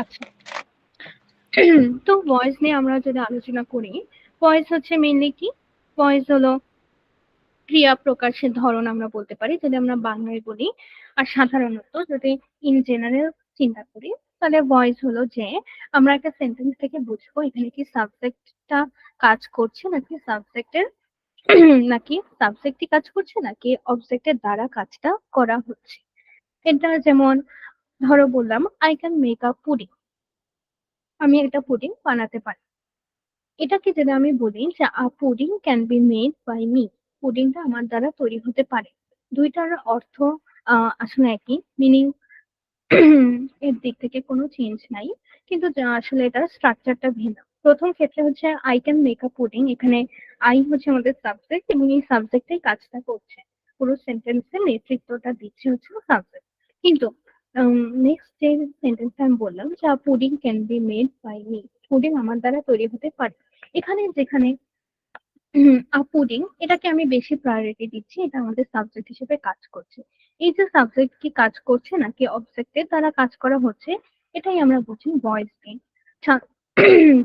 আচ্ছা। তো ভয়েস নিয়ে আমরা যদি আলোচনা করি, ভয়েস হচ্ছে মেইনলি কি? ভয়েস হলো ক্রিয়া প্রকাশের ধরন আমরা বলতে পারি যদি আমরা বাংলায় বলি। আর সাধারণত যদি ইন জেনারেল চিন্তা করি, তাহলে ভয়েস হলো যে আমরা একটা সেন্টেন্স থেকে বুঝবো এখানে কি সাবজেক্টটা কাজ করছে নাকি সাবজেক্টের নাকি সাবজেক্টই কাজ করছে নাকি অবজেক্টের দ্বারা কাজটা করা হচ্ছে। এটা যেমন ধরো বললাম I can make a pudding, আমি একটা পুডিং বানাতে পারি। এটাকে যদি আমি বলি যে a pudding can be made by me, পুডিংটা আমার দ্বারা তৈরি হতে পারে। দুইটার অর্থ আসলে একই, মিনিং এর দিক থেকে কোনো চেঞ্জ নাই, কিন্তু আসলে এটার স্ট্রাকচারটা ভিন্ন। প্রথম ক্ষেত্রে হচ্ছে I can make a pudding, এখানে আই হচ্ছে আমাদের সাবজেক্ট এবং এই সাবজেক্টেই কাজটা করছে, পুরো সেন্টেন্সের নেতৃত্বটা দিচ্ছে হচ্ছে সাবজেক্ট। কিন্তু নেক্সট যে সেন্টেন্সটা আমি বললাম যে pudding can be made by me, pudding আমার দ্বারা তৈরি হতে পারে। এখানে যেখানে পুডিং এটাকে আমি বেশি প্রায়োরিটি দিচ্ছি, এটা আমাদের সাবজেক্ট হিসেবে কাজ করছে। এই যে সাবজেক্ট কি কাজ করছে নাকি অবজেক্টের দ্বারা কাজ করা হচ্ছে, এটাই আমরা বুঝি ভয়েস দিয়ে।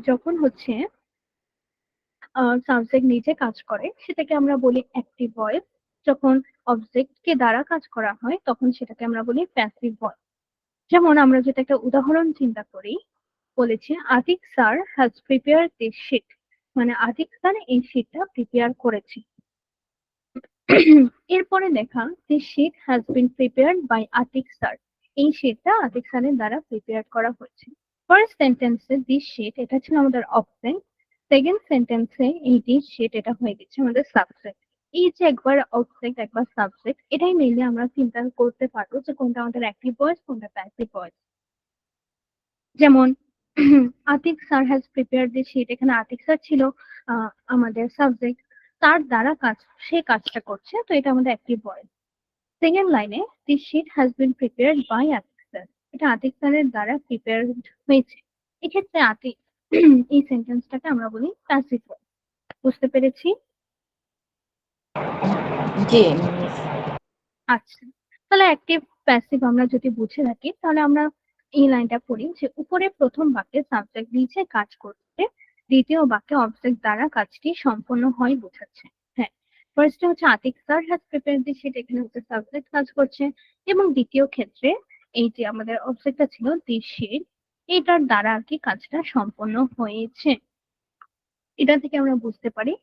যখন হচ্ছে সাবজেক্ট নিজে কাজ করে সেটাকে আমরা বলি অ্যাক্টিভ ভয়েস, যখন অবজেক্ট কে দ্বারা কাজ করা হয় তখন সেটাকে আমরা বলি প্যাসিভ ভয়েস। যেমন আমরা যদি একটা উদাহরণ চিন্তা করি, বলেছে Atik sir has prepare this sheet, মানে আতিক স্যার এই শিটটা প্রিপেয়ার করেছে। এরপরে লেখা যে sheet has been prepared by Atik sir, এই শিটটা আতিক স্যারের দ্বারা প্রিপেয়ার করা হয়েছে। ফার্স্ট সেন্টেন্সে দিস শিট এটা ছিল আমাদের অবজেক্ট, সেকেন্ড সেন্টেন্সে এই দিস শিট এটা হয়ে গেছে আমাদের সাবজেক্ট। এই যে একবার অবজেক্ট একবার সাবজেক্ট, এটাই মেনলি আমরা চিন্তা করতে পারবো যে কোনটা আমাদের অ্যাক্টিভ ভয়েস কোনটা প্যাসিভ ভয়েস। যেমন Atik sir has prepare this sheet, এখানে আতিক স্যার ছিল আমাদের সাবজেক্ট, তার দ্বারা কাজ, সে কাজটা করছে, তো এটা আমাদের অ্যাক্টিভ ভয়েস। সেকেন্ড লাইনে this sheet has been prepared by Atik sir, এটা আতিক স্যারের দ্বারা প্রিপেয়ার হয়েছে। এক্ষেত্রে আতিক এই সেন্টেন্সটাকে আমরা বলি প্যাসিভ ভয়েস। বুঝতে পেরেছি? জি। আচ্ছা, তাহলে অ্যাক্টিভ প্যাসিভ আমরা যদি বুঝে থাকি তাহলে আমরা এই লাইনটা পড়ি যে উপরে প্রথম বাক্যে সাবজেক্ট নিচে কাজ করছে, দ্বিতীয় বাক্যে অবজেক্ট দ্বারা কাজটি সম্পন্ন হয় বোঝাচ্ছে। হ্যাঁ, ফার্স্টে হচ্ছে Atik sir has prepared this sheet, এখানে হচ্ছে সাবজেক্ট কাজ করছে, এবং দ্বিতীয় ক্ষেত্রে এই যে আমাদের অবজেক্টটা ছিল দিস শিট, এটার দ্বারা আর কি কাজটা সম্পন্ন হয়েছে। এটা থেকে আমরা বুঝতে পারি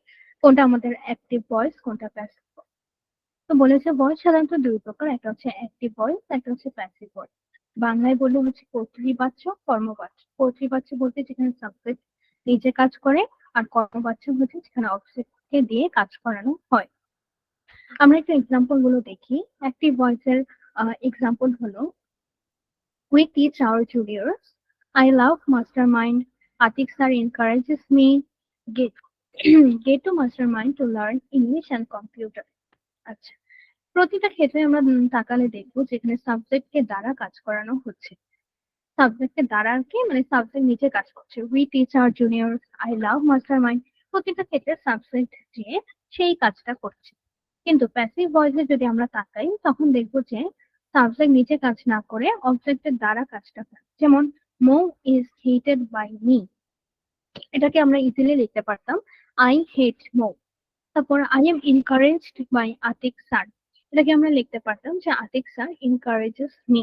কোনটা আমাদের অ্যাক্টিভ ভয়েস কোনটা প্যাসিভ। তো বলেছে ভয়েস সাধারণত দুই প্রকার, একটা হচ্ছে অ্যাক্টিভ ভয়েস, একটা হচ্ছে প্যাসিভ ভয়েস। বাংলায় বললে হচ্ছে কর্তৃবাচ্য কর্মবাচ্য। কর্তৃবাচ্য বলতে যেখানে সাবজেক্ট নিজে কাজ করে, আর কর্মবাচ্য হচ্ছে যেখানে অবজেক্ট কে দিয়ে কাজ করানো হয়। আমরা একটু এক্সাম্পল গুলো দেখি। অ্যাক্টিভ ভয়েস এর এক্সাম্পল হলো we teach our juniors, I love Mastermind, Atik sir encourages me, get get to Mastermind to learn English and computer. আচ্ছা, প্রতিটা ক্ষেত্রে আমরা তাকালে দেখবো যেখানে সাবজেক্টকে দ্বারা কাজ করানো হচ্ছে। সাবজেক্টের দ্বারা আর কি, মানে সাবজেক্ট নিচে কাজ করছে। We teach our juniors, I love Mastermind, প্রতিটা ক্ষেত্রে সাবজেক্ট যে সেই কাজটা করছে। কিন্তু প্যাসিভ ভয়েসে যদি আমরা তাকাই তখন দেখবো যে সাবজেক্ট নিচে কাজ না করে অবজেক্টের দ্বারা কাজটা করে। যেমন Mo is hated by me, এটাকে আমরা ইজিলি লিখতে পারতাম আই হেট মো। তারপর I am encouraged by Atik sir, এটাকে আমরা লিখতে পারতাম যে আতিক স্যার এনকারেজেস মি।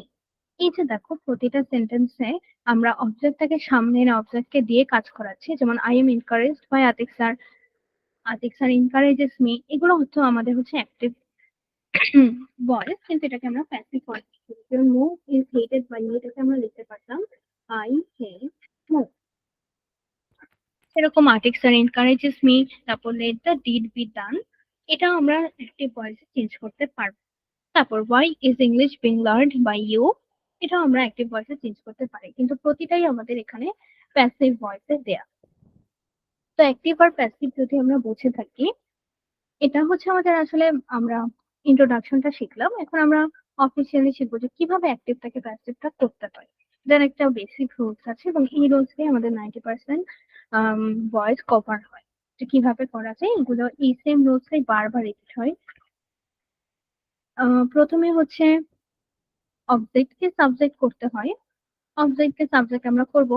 এই যে দেখো প্রতিটা সেন্টেন্সে আমরা অবজেক্টটাকে সামনে এনে অবজেক্টকে দিয়ে কাজ করাচ্ছি, যেমন I am encouraged by Atik sir, Atik sir encourages me, এগুলো হচ্ছে আমাদের হচ্ছে অ্যাক্টিভ ভয়েস, কিন্তু এটাকে আমরা passive voice. Move is hated by me, এটাকে আমরা লিখতে পারতাম আই হেট মুভ। এরকম আর্টিক স্যার এনকারেজেস মি, তারপর let the deed be done, এটা আমরা অ্যাক্টিভ ভয়েসে চেঞ্জ করতে পারবো। তারপর why is English being learned by you, এটাও আমরা অ্যাক্টিভ ভয়েসে চেঞ্জ করতে পারি, কিন্তু প্রতিটাই আমাদের এখানে প্যাসিভ ভয়েসে দেয়া। তো অ্যাক্টিভ আর প্যাসিভ যদি আমরা বুঝে থাকি, এটা হচ্ছে আমাদের আসলে আমরা ইন্ট্রোডাকশনটা শিখলাম। এখন আমরা অফিসিয়ালি শিখবো যে কিভাবে অ্যাক্টিভটাকে প্যাসিভটা করতে পারি। যার একটা বেসিক রুলস আছে এবং এই রুলস দিয়ে আমাদের 90% ভয়েস কভার হয়। যে কিভাবে করা যায় এগুলো এই সেম রুলসটাই বারবার রিপিট হয়। প্রথমে হচ্ছে অবজেক্টকে সাবজেক্ট করতে হয়, অবজেক্টকে সাবজেক্ট আমরা করব।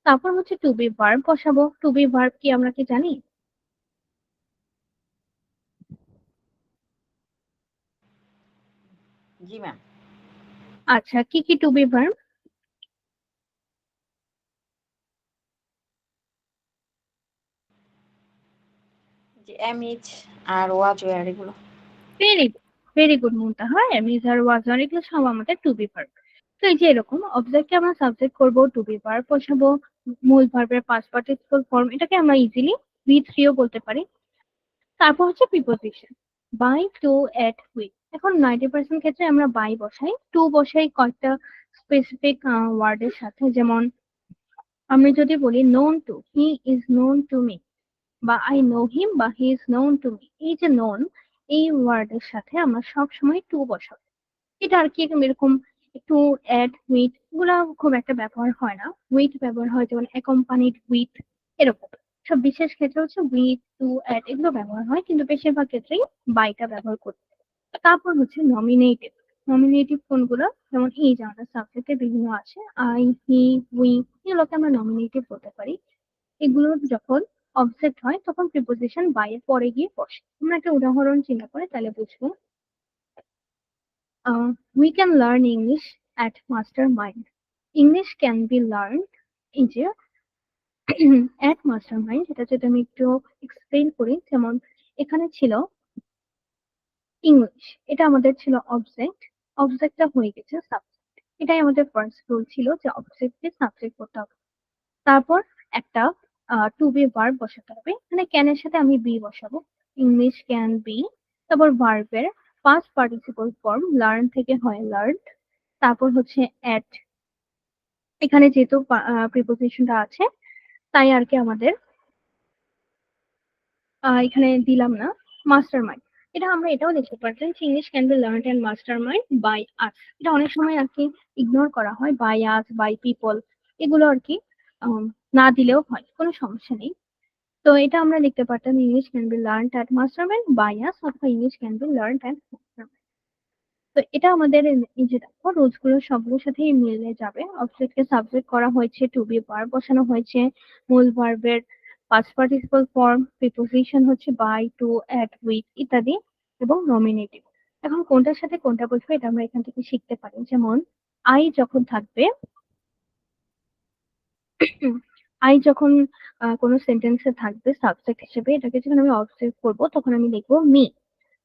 তারপর হচ্ছে টু বি ভার্ব বসাবো। টু বি ভার্ব কি আমরা কি জানি? জি ম্যাম। আচ্ছা, কি কি টু বি ভার্ব? যে am is are was were এগুলো। Very good, very good Muntaha. Am is are was আর এগুলো সব আমাদের টু বি ভার্ব। তো এই যে এরকম অবজেক্টকে আমরা সাবজেক্ট করব, টু বি ভার্ব বসাবো, মূল ভার্বের পাস্ট পার্টিসিপল ফর্ম, এটাকে আমরা ইজিলি বি থ্রিও বলতে পারি। তারপর হচ্ছে preposition, by, to, at, with. এখন 90% ক্ষেত্রে আমরা বাই বসাই, টু বসাই কয়েকটা স্পেসিফিক ওয়ার্ডের সাথে। যেমন আমি যদি বলি known to, he is known to me, বা আই নো হিম, বা he is known to me. এই যে নোন, এই ওয়ার্ডের সাথে আমরা সব সময় টু বসাবো। এটা আর কি এরকম একটু অ্যাড উইথ এগুলা খুব একটা ব্যবহার হয় না। উইথ ব্যবহার হয়, যেমন অ্যাকম্পানিড উইথ, এরকম সব বিশেষ ক্ষেত্রে হচ্ছে উইথ, টু, অ্যাড এগুলো ব্যবহার হয়, কিন্তু বেশিরভাগ ক্ষেত্রেই বাইটা ব্যবহার করি। তারপর হচ্ছে নমিনেটিভ। নমিনেটিভ কোনগুলো? যেমন এই যে আমাদের সাবজেক্টে বিভিন্ন আছে, আই, হি, উই, এগুলোকে আমরা নমিনেটিভ বলতে পারি। এগুলো যখন অবজেক্ট হয় তখন প্রিপোজিশন বাই এর পরে গিয়ে বসে। আমরা একটা উদাহরণ চিন্তা করে তাহলে বুঝবো। We can learn English at Mastermind. English can be learned এই যে at Mastermind, এটা যদি আমি একটু এক্সপ্লেন করি, যেমন এখানে ছিল ইংলিশ, এটা আমাদের ছিল অবজেক্ট, অবজেক্টটা হয়ে গেছে সাবজেক্ট। এটাই আমাদের ফার্স্ট রুল ছিল যে অবজেক্টকে সাবজেক্ট করতে হবে। তারপর একটা টু বি ভার্ব বসাতে হবে। এখানে ক্যান এর সাথে আমি বি বসাবো, ইংলিশ ক্যান বি। তারপর ভার্বের পাস্ট পার্টিসিপল ফর্ম, লার্ন থেকে হয় লার্ন। তারপর হচ্ছে এট, এখানে যেহেতু প্রিপোজিশনটা আছে তাই আর কি আমাদের এখানে দিলাম না। মাস্টার মাইন্ড, এটা আমরা এটাও লিখতে পারতাম যে English can be learned and master mind by us. এটা অনেক সময় আর কি ইগনোর করা হয়, বাই আস, বাই পিপল, এগুলো আর কি না দিলেও হয়, কোনো সমস্যা নেই। তো এটা আমরা লিখতে পারতাম English can be learned at master mind by us, অথবা English can be learned at master. তো এটা আমাদের এই যে দেখো রোজ গুলো সবগুলোর সাথেই মিলে যাবে। অবজেক্টকে সাবজেক্ট করা হয়েছে, টু বি ভার্ব বসানো হয়েছে, মূল ভার্বের পাস্ট পার্টিসিপল ফর্ম, প্রিপোজিশন হচ্ছে বাই, টু, এট, উইথ ইত্যাদি, এবং নমিনেটিভ। এখন কোনটার সাথে কোনটা বসবে এটা আমরা এখান থেকে শিখতে পারি। যেমন আই যখন থাকবে, আই যখন কোনো সেন্টেন্সে থাকবে সাবজেক্ট হিসেবে, এটাকে যখন আমি অবজেক্ট করব তখন আমি লিখবো মি।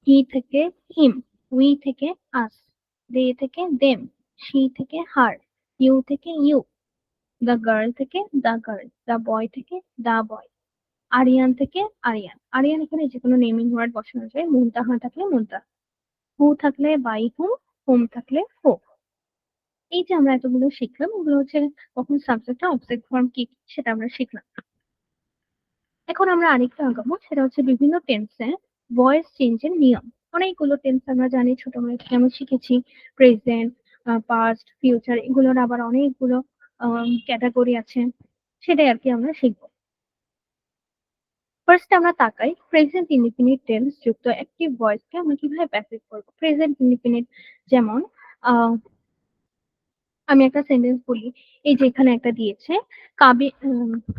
হি থেকে হিম, উই থেকে আস, দে থেকে দেম, শি থেকে হার, ইউ থেকে ইউ, দ্য গার্ল থেকে দ্য গার্ল, দ্য বয় থেকে দ্য বয়, আরিয়ান থেকে আরিয়ান। আরিয়ান এখানে যে কোনো নেমিং ওয়ার্ড বসানো যায়, মুনতাহা থাকলে মুনতাহা, হু থাকলে বাই হুম, হোম থাকলে হো। এই যে আমরা এতগুলো শিখলাম, এগুলো হচ্ছে কখন সাবজেক্ট অবজেক্ট ফর্ম কি কি সেটা আমরা শিখলাম। এখন আমরা আরেকটা আগাবো, সেটা হচ্ছে বিভিন্ন টেন্সে ভয়েস চেঞ্জের নিয়ম। অনেকগুলো টেন্স আমরা জানি, ছোটবেলা থেকে আমরা শিখেছি, প্রেজেন্ট, পাস্ট, ফিউচার, এগুলোর আবার অনেকগুলো ক্যাটাগরি আছে, সেটাই আর কি আমরা শিখবো। ফার্স্ট আমরা তাকাই প্রেজেন্ট ইনডিফিনিট টেন্স যুক্ত অ্যাক্টিভ ভয়েসকে আমরা কিভাবে প্র্যাকটিস করবো। প্রেজেন্ট ইনডিফিনিট, যেমন আহ আমি একটা সেন্টেন্স বলি, এই যে এখানে একটা দিয়েছে,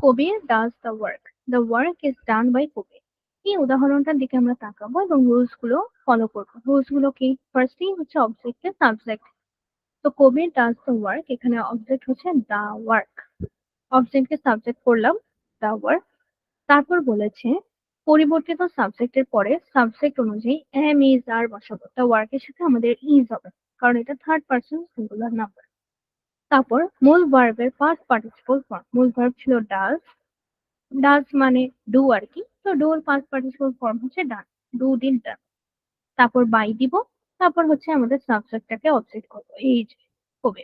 Kabir does the work, the work is done by Kabir. এই উদাহরণটার দিকে আমরা তাকাবো এবং রুলস গুলো ফলো করবো। রুলস গুলো কি? ফার্স্টই হচ্ছে অবজেক্টের সাবজেক্ট। তো কবির ডাজ দ্য ওয়ার্ক, এখানে অবজেক্ট হচ্ছে দা ওয়ার্ক, অবজেক্টকে সাবজেক্ট করলাম দা ওয়ার্ক। তারপর বলেছে পরিবর্তিত সাবজেক্টের পরে সাবজেক্ট অনুযায়ী এম, ইজ, আর বসাবো। দা ওয়ার্কের সাথে আমাদের ইজ হবে, কারণ এটা থার্ড পার্সন সিঙ্গুলার নাম্বার। তারপর মূল ভার্বের পাস্ট পার্টিসিপল ফর্ম, মূল ভার্ব ছিল ডাজ, ডাজ মানে ডু আর কি, তো ডুর পাস্ট পার্টিসিপল ফর্ম হচ্ছে ডান, ডু ডিড ডান। তারপর বাই দিব, তারপর হচ্ছে আমাদের সাবজেক্টটাকে অবজেক্ট করবো, এই যে হবে।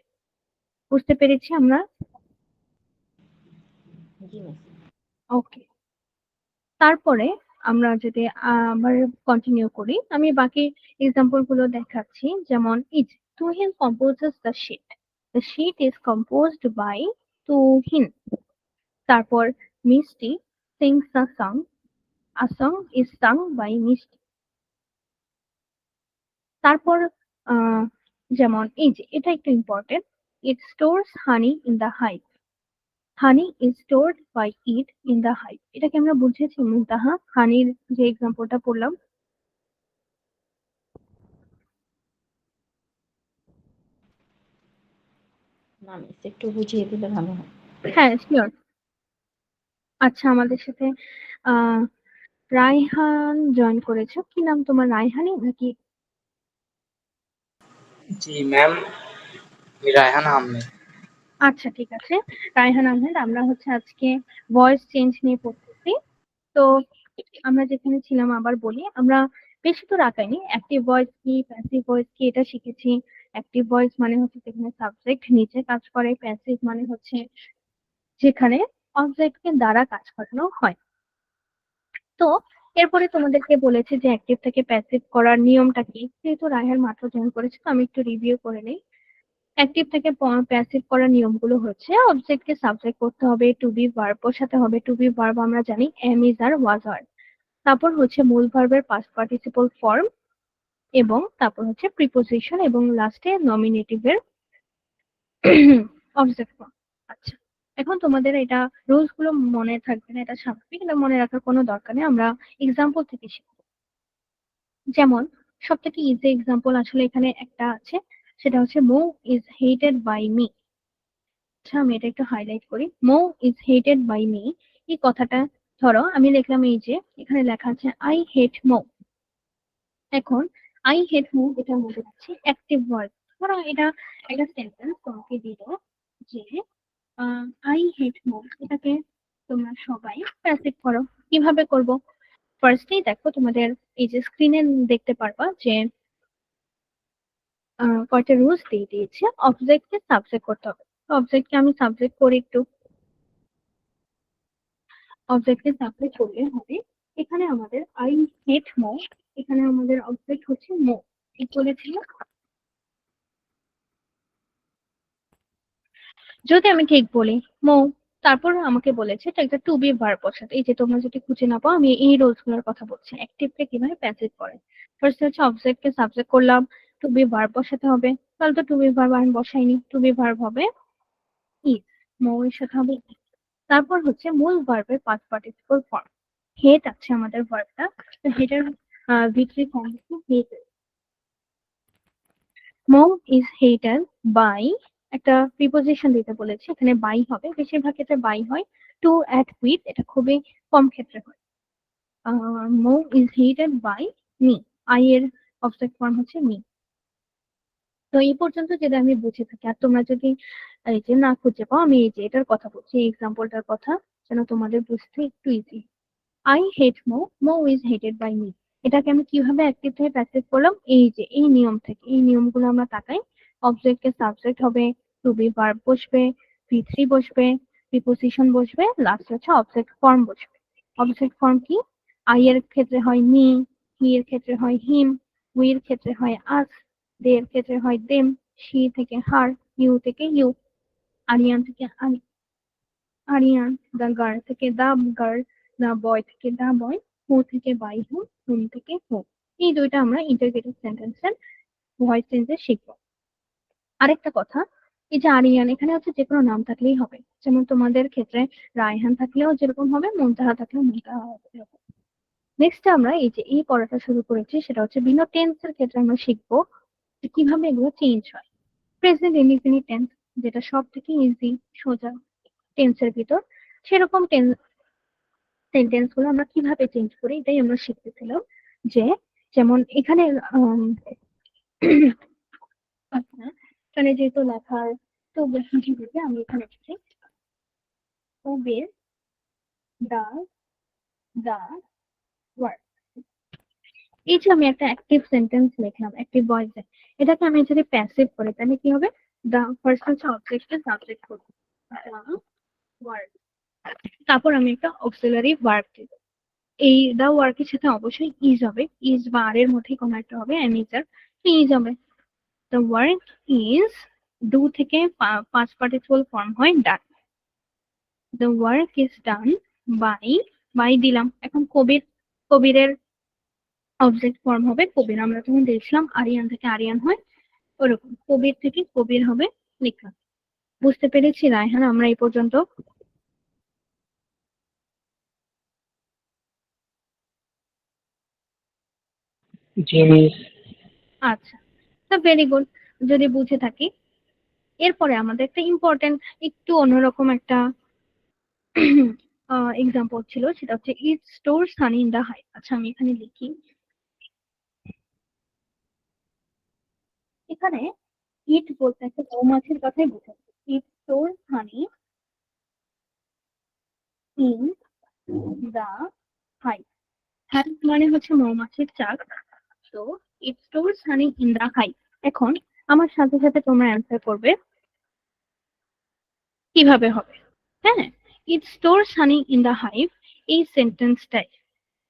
বুঝতে পেরেছি আমরা? জি মিস। ওকে। তারপরে আমরা যদি আবার কন্টিনিউ করি, আমি বাকি এক্সাম্পল গুলো দেখাচ্ছি। যেমন is, Tuhin composes the sheet is composed by Tuhin. তারপর Mishti sings a song, a song is sung by Mishti. তারপর আহ যেমন এই যে এটা একটু important, It stores honey in the hive. Honey is stored by it in the hive. এটাকে আমরা বুঝেছি মুনতাহা, হানির যে এক্সাম্পলটা পড়লাম। না মিস, একটু বুঝিয়ে দিলে ভালো হয়। হ্যাঁ, শিওর। আচ্ছা, আমাদের সাথে রায়হান জয়েন করেছো। কি নাম তোমার, রায়হানি নাকি? জি ম্যাম, আমি রায়হান আহমেদ। আচ্ছা, ঠিক আছে, রায়হান আহমেদ। আমরা হচ্ছে আজকে ভয়েস চেঞ্জ নিয়ে পড়তেছি। তো আমরা যেখানে ছিলাম আবার বলি, আমরা বেশি তো রাখাইনি। অ্যাক্টিভ ভয়েস কি, প্যাসিভ ভয়েস কি, এটা শিখেছি। অ্যাক্টিভ ভয়েস মানে হচ্ছে যেখানে সাবজেক্ট নিচে কাজ করে, প্যাসিভ মানে হচ্ছে যেখানে অবজেক্টকে দ্বারা কাজ করানো হয়। তো এরপরে তোমাদেরকে বলেছে যে অ্যাক্টিভ থেকে প্যাসিভ করার নিয়মটা কি। যেহেতু রায়হান মাত্র জয়েন করেছে, তো আমি একটু রিভিউ করে নিই। অ্যাক্টিভ থেকে প্যাসিভ করার নিয়মগুলো হচ্ছে অবজেক্টকে সাবজেক্ট করতে হবে, টু বি ভার্ব বসাতে হবে। টু বি ভার্ব আমরা জানি এম, ইজ, আর, ওয়াজ, আর। তারপর হচ্ছে মূল ভার্বের পাস্ট পার্টিসিপল ফর্ম, এবং তারপর হচ্ছে প্রিপোজিশন, এবং লাস্টে নমিনেটিভের অবজেক্ট ফর্ম। আচ্ছা, এখন তোমাদের এটা রুলস গুলো মনে থাকবে না, এটা স্বাভাবিক, এটা মনে রাখার কোনো দরকার নেই। আমরা এক্সাম্পল থেকে শিখবো। যেমন সব থেকে ইজি এক্সাম্পল আসলে এখানে একটা আছে, সেটা হচ্ছে মো ইজ হেটেড বাই মি। আচ্ছা, আমি এটা একটু হাইলাইট করি। মো ইজ হেটেড বাই মি, এই কথাটা ধরো আমি লিখলাম, এই যে এখানে লেখা আছে আই হেট মো। এখন আই হেট মো, এটা মধ্যে রাখছি অ্যাক্টিভ ভার্ব। ধরো এটা একটা সেন্টেন্স তোমাকে দিল যে আই হেট মো, এটাকে তোমরা সবাই প্যাসিভ করো। কিভাবে করব? ফার্স্টেই দেখো, তোমাদের এই যে স্ক্রিনে দেখতে পারবা যে কয়টা রুলস দিয়ে দিয়েছে। অবজেক্টকে সাবজেক্ট করতে হবে। অবজেক্টকে আমি সাবজেক্ট করি একটু। অবজেক্টকে সাবজেক্ট করলে হবে, এখানে আমাদের আই হেট মো, এখানে আমাদের অবজেক্ট হচ্ছে মো। ঠিক বলেছিল? যদি আমি ঠিক বলি মো, তারপর আমাকে বলেছে এটা একটা টু বি ভার্ব বসাতে। এই যে তোমরা যদি খুঁজে না পাও, আমি এই রুলস গুলোর কথা বলছি, অ্যাক্টিভকে কিভাবে প্যাসিভ করে। ফার্স্ট হচ্ছে অবজেক্টকে সাবজেক্ট করলাম, টু বি ভার্ব বসাতে হবে। তাহলে তো টু বি ভার্ব আমি বসাইনি, টু বি ভার্ব হবে ইজ, মো এর সাথে হবে is। তারপর হচ্ছে মূল ভার্বের পাস্ট পার্টিসিপল ফর্ম। হেট আছে আমাদের ভার্বটা, তো হেটের ভিতরি ফর্ম হচ্ছে হেট। মো ইজ হেটেড বাই, একটা প্রিপোজিশন দিতে বলেছে, এখানে বাই হবে, বেশিরভাগ ক্ষেত্রে বাই হয়। টু অ্যাট উইথ, এটা খুবই কম ক্ষেত্রে হয়। Mo is hated by me, I এর অবজেক্ট ফর্ম হচ্ছে মি। তো এই পর্যন্ত যদি আমি বুঝে থাকি, আর তোমরা যদি এই যে না খুঁজে পাও, আমি এই যে এটার কথা বলছি, এই এক্সাম্পলটার কথা, যেন তোমাদের বুঝতে একটু easy. I hate Mo, Mo is hated by me. এটাকে আমি কিভাবে অ্যাক্টিভ থেকে প্যাসিভ করলাম, এই যে এই নিয়ম থেকে। এই নিয়মগুলো আমরা তাকাই। অবজেক্টকে সাবজেক্ট হবে, টু বি ভার্ব বসবে, ভি থ্রি বসবে, প্রিপোজিশন বসবে, লাস্ট হচ্ছে অবজেক্ট ফর্ম বসবে। অবজেক্ট ফর্ম কি? আই এর ক্ষেত্রে হয় মি, হি এর ক্ষেত্রে হয় হিম, উই এর ক্ষেত্রে হয় আস, দে এর ক্ষেত্রে হয় দেম, শি থেকে হার, ইউ থেকে ইউ, আরিয়ান থেকে আনি, আরিয়ান, দ্য গার্ল থেকে দা গার্ল, দ্য বয় থেকে দা বয়, হু থেকে বাই হু, হুম থেকে হু। এই দুইটা আমরা ইন্টারগেটিভ সেন্টেন্সের ভয়েস চেঞ্জে শিখবো। আরেকটা কথা, এই যে আরিয়ান, এখানে হচ্ছে যে কোনো নাম থাকলেই হবে। যেমন তোমাদের ক্ষেত্রে রায়হান থাকলেও যেরকম হবে, মুনতাহা থাকলেও মুনতাহা হবে এরকম। নেক্সট আমরা এই যে এই পড়াটা শুরু করেছি, সেটা হচ্ছে বিভিন্ন টেন্সের ক্ষেত্রে আমরা শিখবো যে কিভাবে এগুলো চেঞ্জ হয়। প্রেজেন্ট ইনডিফিনিট টেন্স, যেটা সব থেকে ইজি সোজা টেন্সের ভিতর, সেরকম সেন্টেন্স গুলো আমরা কিভাবে চেঞ্জ করি, এটাই আমরা শিখতেছিলাম। যে যেমন এখানে আচ্ছা, এখানে যেহেতু লেখার তো বুঝি বুঝে আমি এখানে লিখছি ওবের দা দা ওয়ার্ক। এই যে আমি একটা অ্যাক্টিভ সেন্টেন্স লিখলাম অ্যাক্টিভ ভয়েসে, এটাকে আমি যদি প্যাসিভ করি তাহলে কি হবে? দা ফার্স্ট হচ্ছে অবজেক্টকে সাবজেক্ট করব, দা ওয়ার্ক, তারপর আমি একটা অক্সিলারি ভার্ব দিব। এই দা ওয়ার্কের সাথে অবশ্যই ইজ হবে, ইজ বা আর এর মধ্যে কোনো একটা হবে, অ্যামিজার, ইজ হবে। দ্য ওয়ার্ক ইজ, ডু থেকে পাস্ট পার্টিসিপল ফর্ম হয় done. The work is done by, by দিলাম। এখন কবির, কবিরের অবজেক্ট ফর্ম হবে কবির। আমরা যখন দেখছিলাম আরিয়ান থেকে আরিয়ান হয়, ওরকম কবির থেকে কবির হবে লিখলাম। বুঝতে পেরেছি রায়হান আমরা এই পর্যন্ত? জি মিস। আচ্ছা, তো ভেরি গুড। যদি বুঝে থাকি, এরপরে আমাদের একটা ইম্পর্টেন্ট, একটু অন্যরকম একটা এক্সাম্পল ছিল, সেটা হচ্ছে it stores honey in the hive. আচ্ছা, আমি এখানে লিখি। এখানে ইট বলতে একটা মৌমাছির কথাই বোঝাচ্ছে। It stores honey in the hive. Hive মানে হচ্ছে মৌমাছির চাক। তো it stores honey in the hive. এখন আমার সাথে সাথে তোমরা অ্যান্সার করবে কিভাবে হবে। হ্যাঁ, it stores honey in the hive, এই সেন্টেন্সটাই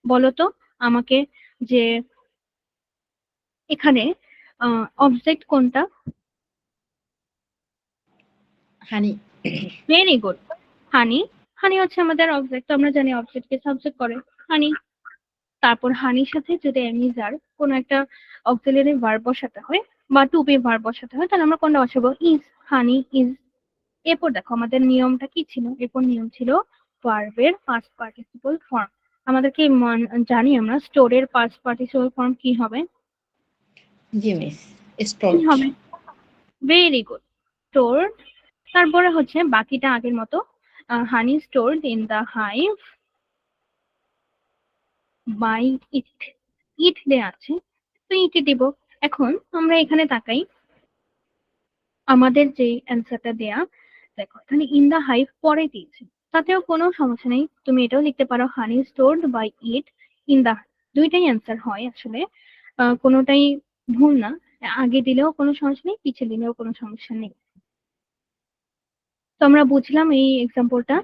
বলতো আমাকে যে এখানে অবজেক্ট কোনটা? হানি। ভেরি গুড, হানি। হানি হচ্ছে আমাদের অবজেক্ট, তো আমরা জানি অবজেক্টকে সাবজেক্ট করে হানি। তারপর হানির সাথে যদি অ্যামিজার কোনো একটা অক্সিলারি ভার্ব বসাতে হয় বা টু বি ভার্ব বসাতে হয়, তাহলে আমরা কোনটা বসাবো? ইজ। Honey is. এরপর দেখো আমাদের নিয়মটা কি ছিল। এরপর নিয়ম ছিল ভার্বের পাস্ট পার্টিসিপল ফর্ম। আমাদেরকে জানি আমরা স্টোরের পাস্ট পার্টিসিপল ফর্ম কি হবে? জি মিস, কি স্টোরড। হবে? Very good, stored. তারপরে হচ্ছে বাকিটা আগের মতো, honey stored in the hive by it. It দেয়া আছে, তো ইটে দিব। এখন আমরা এখানে তাকাই, আমাদের যে অ্যান্সারটা দেয়া, দেখো এখানে ইন দা হাইভ পরে দিয়েছে, তাতেও কোনো সমস্যা নেই। তুমি এটাও লিখতে পারো honey stored by it in the. দুইটাই অ্যান্সার হয় আসলে, কোনোটাই ভুল না। আগে দিলেও কোনো সমস্যা নেই, পিছিয়ে দিলেও কোনো সমস্যা নেই। তো আমরা বুঝলাম এই এক্সাম্পলটা।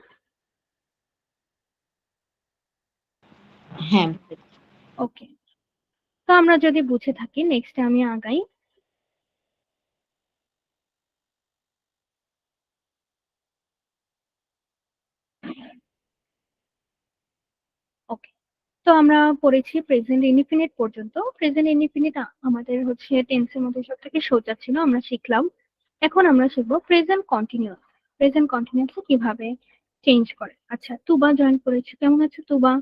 হ্যাঁ। ওকে, তো আমরা যদি বুঝে থাকি, নেক্সট আমি আগাই। ওকে, তো আমরা পড়েছি প্রেজেন্ট ইনডিফিনিট পর্যন্ত। প্রেজেন্ট ইনডিফিনিট আমাদের হচ্ছে টেন্সের মধ্যে সব থেকে সোজা ছিল, আমরা শিখলাম। এখন আমরা শিখবো প্রেজেন্ট কন্টিনিউয়াস। প্রেজেন্ট কন্টিনিউয়াস কিভাবে চেঞ্জ করে। আচ্ছা, তুবা জয়েন করেছে, কেমন আছো তুবা?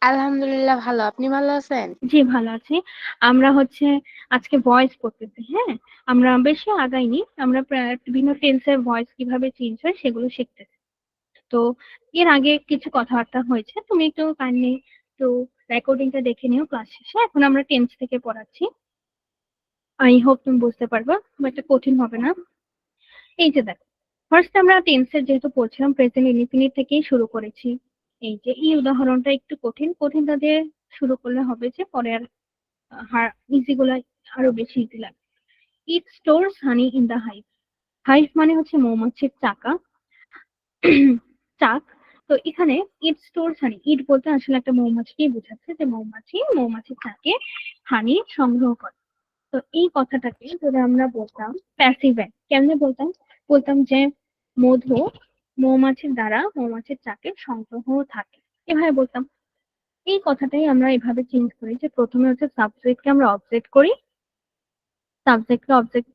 আলহামদুলিল্লাহ ভালো। আপনি ভালো আছেন? জি ভালো আছি। আমরা হচ্ছে আজকে ভয়েস পড়তেছি। হ্যাঁ, আমরা বেশি আগাইনি, আমরা বিভিন্ন টেন্সের ভয়েস কিভাবে চেঞ্জ হয় সেগুলো শিখতেছি। তো এর আগে কিছু কথাবার্তা হয়েছে, তুমি একটু কাইন্ডলি একটু রেকর্ডিংটা দেখে নিও ক্লাস শেষে। এখন আমরা টেন্স থেকে পড়াচ্ছি, আই হোপ তুমি বুঝতে পারবা, খুব একটা কঠিন হবে না। এই যে দেখো, ফার্স্ট আমরা টেন্সের যেহেতু পড়ছিলাম, প্রেজেন্ট ইনডিফিনিট থেকেই শুরু করেছি। এই যে এই উদাহরণটা একটু কঠিন, কঠিনটা দিয়ে শুরু করলে হবে যে পরে আর ইজি গুলা আরো বেশি ইজি লাগে। It stores honey in the hive. Hive মানে হচ্ছে মৌমাছির চাকা, চাক। তো এখানে ইট স্টোরস হানি, ইট বলতে আসলে একটা মৌমাছিকেই বোঝাচ্ছে, যে মৌমাছির চাকে হানি সংগ্রহ করে। তো এই কথাটাকে যদি আমরা বলতাম প্যাসিভ, কেমনে বলতাম? বলতাম যে মধু মৌমাছির দ্বারা মৌমাছির চাকে সংগ্রহ থাকে, এভাবে বলতাম। এই কথাটাই আমরা এভাবে চেঞ্জ করি, যে প্রথমে হচ্ছে সাবজেক্টকে আমরা অবজেক্ট করি, সাবজেক্টকে অবজেক্ট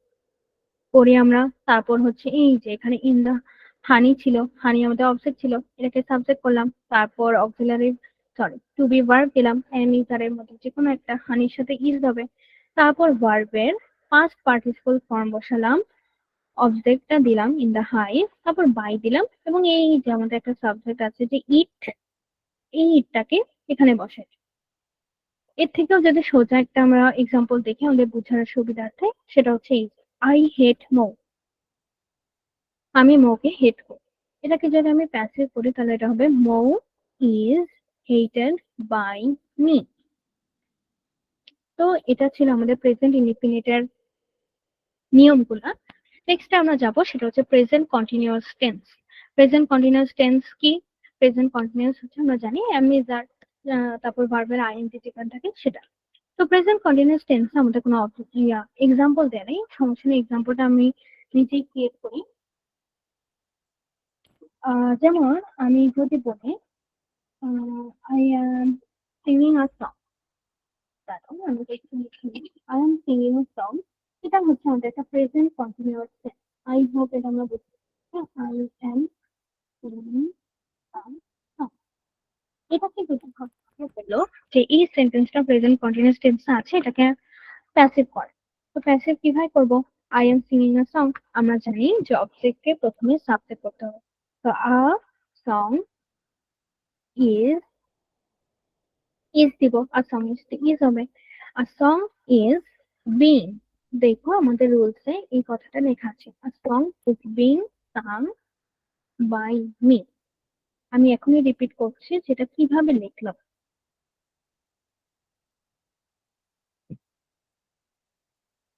করি আমরা। তারপর হচ্ছে এই যে এখানে ইন দা হানি ছিল, হানি আমাদের অবজেক্ট ছিল, এটাকে সাবজেক্ট করলাম। তারপর auxiliary, sorry to be verb দিলাম, এম ইজ আর এর মধ্যে যে কোনো একটা, হানির সাথে ইজ হবে। তারপর ভার্বের পাস্ট পার্টিসিপল ফর্ম বসালাম, অবজেক্টটা দিলাম ইন দা হাইভ, তারপর বাই দিলাম, এবং এই যে আমাদের একটা সাবজেক্ট আছে যে ইট, এই ইটটাকে এখানে বসাই। এর থেকেও যদি সোজা একটা আমরা এক্সাম্পল দেখি আমাদের বোঝার সুবিধার্থে, সেটা হচ্ছে এই, আই হেট মৌ। আমি মৌকে হেট করি। এটাকে যদি আমি প্যাসিভ করি, তাহলে এটা হবে মৌ ইজ হেটেড বাই মি। তো এটা ছিল আমাদের প্রেজেন্ট ইনডিফিনিটের নিয়মগুলা। নেক্সট আমরা যাব, সেটা হচ্ছে present continuous tense. Present continuous tense কি? প্রেজেন্ট কন্টিনিউয়াস হচ্ছে আমরা জানি এম ইজ আর, তারপর ভার্বের আইএনজি যেখানে থাকে সেটা। তো প্রেজেন্ট কন্টিনিউয়াস টেন্স আমাদের কোনো এক্সাম্পল দেয় নেই, সমস্যা নেই, এক্সাম্পলটা আমি নিজেই ক্রিয়েট করি। যেমন আমি যদি বলি I am singing a song, দাঁড়াও আমি একটু লিখে নিই। I am singing a song, এটা হচ্ছে আমাদের একটা present continuous tense. I hope এটা আমরা বুঝতে পারছি। I am seeing some song. এটা কি পেলো যে এই সেন্টেন্সটা প্রেজেন্ট কন্টিনিউয়াস টেন্স আছে, এটাকে প্যাসিভ করে। তো প্যাসিভ কিভাবে করব? I am singing a song, আমরা জানি যে অবজেক্টকে প্রথমে সাবজেক্ট করতে হবে। তো আ সং ইজ, ইজ দিব, আ সং ইজ ইজ হবে। আ সং ইজ বিং, দেখো আমাদের রুলসে এই কথাটা লেখা আছে, a song is being sung by me. আমি এখনই রিপিট করছি যেটা কিভাবে লিখলাম।